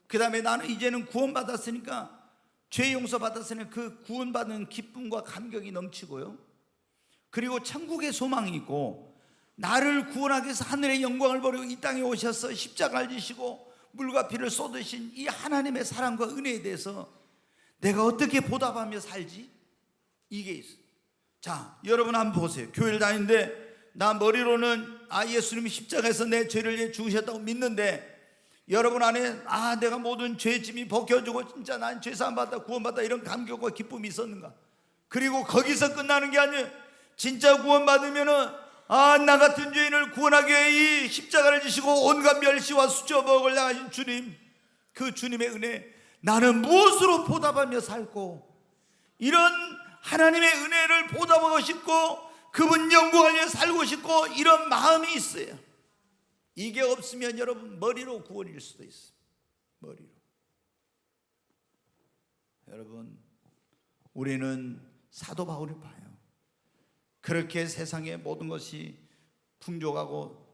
그 다음에 나는 이제는 구원받았으니까, 죄 용서받았으니까 그 구원받은 기쁨과 감격이 넘치고요, 그리고 천국의 소망이 있고, 나를 구원하기 위해서 하늘의 영광을 버리고 이 땅에 오셔서 십자가를 지시고 물과 피를 쏟으신 이 하나님의 사랑과 은혜에 대해서 내가 어떻게 보답하며 살지? 이게 있어요. 자, 여러분 한번 보세요. 교회를 다니는데 나 머리로는 예수님이 십자가에서 내 죄를 위해 죽으셨다고 믿는데, 여러분 안에 내가 모든 죄짐이 벗겨지고 진짜 난 죄사함 받다 구원받다 이런 감격과 기쁨이 있었는가? 그리고 거기서 끝나는 게 아니에요. 진짜 구원받으면은 나 같은 죄인을 구원하기 위해 이 십자가를 지시고 온갖 멸시와 수저먹을 나가신 주님, 그 주님의 은혜, 나는 무엇으로 보답하며 살고, 이런 하나님의 은혜를 보답하고 싶고 그분 영광을 위해 살고 싶고, 이런 마음이 있어요. 이게 없으면 여러분 머리로 구원일 수도 있어요. 머리로. 여러분, 우리는 사도 바울을 봐요. 그렇게 세상의 모든 것이 풍족하고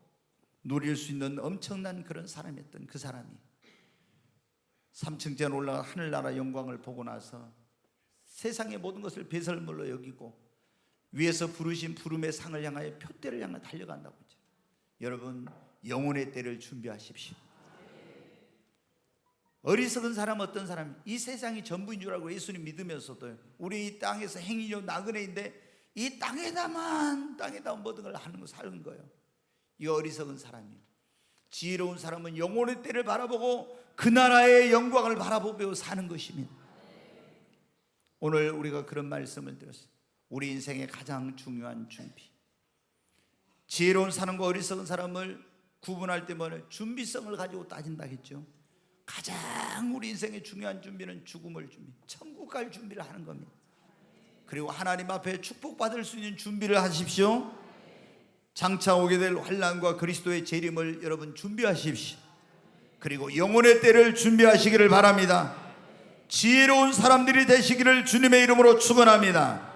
누릴 수 있는 엄청난 그런 사람이었던 그 사람이 3층째 올라가 하늘나라 영광을 보고 나서 세상의 모든 것을 배설물로 여기고 위에서 부르신 부름의 상을 향하여 표대를 향해 달려간다고 하죠. 여러분, 영혼의 때를 준비하십시오. 어리석은 사람, 어떤 사람, 이 세상이 전부인 줄 알고 예수님 믿으면서도 우리 이 땅에서 행위요 나그네인데 이 땅에다만 모든 걸 하는 거 사는 거예요. 이 어리석은 사람이에요. 지혜로운 사람은 영혼의 때를 바라보고 그 나라의 영광을 바라보며 사는 것입니다. 오늘 우리가 그런 말씀을 드렸어요. 우리 인생의 가장 중요한 준비. 지혜로운 사람과 어리석은 사람을 구분할 때 뭐냐? 준비성을 가지고 따진다 했죠. 가장 우리 인생의 중요한 준비는 죽음을 준비, 천국 갈 준비를 하는 겁니다. 그리고 하나님 앞에 축복받을 수 있는 준비를 하십시오. 장차 오게 될 환난과 그리스도의 재림을 여러분 준비하십시오. 그리고 영혼의 때를 준비하시기를 바랍니다. 지혜로운 사람들이 되시기를 주님의 이름으로 축원합니다.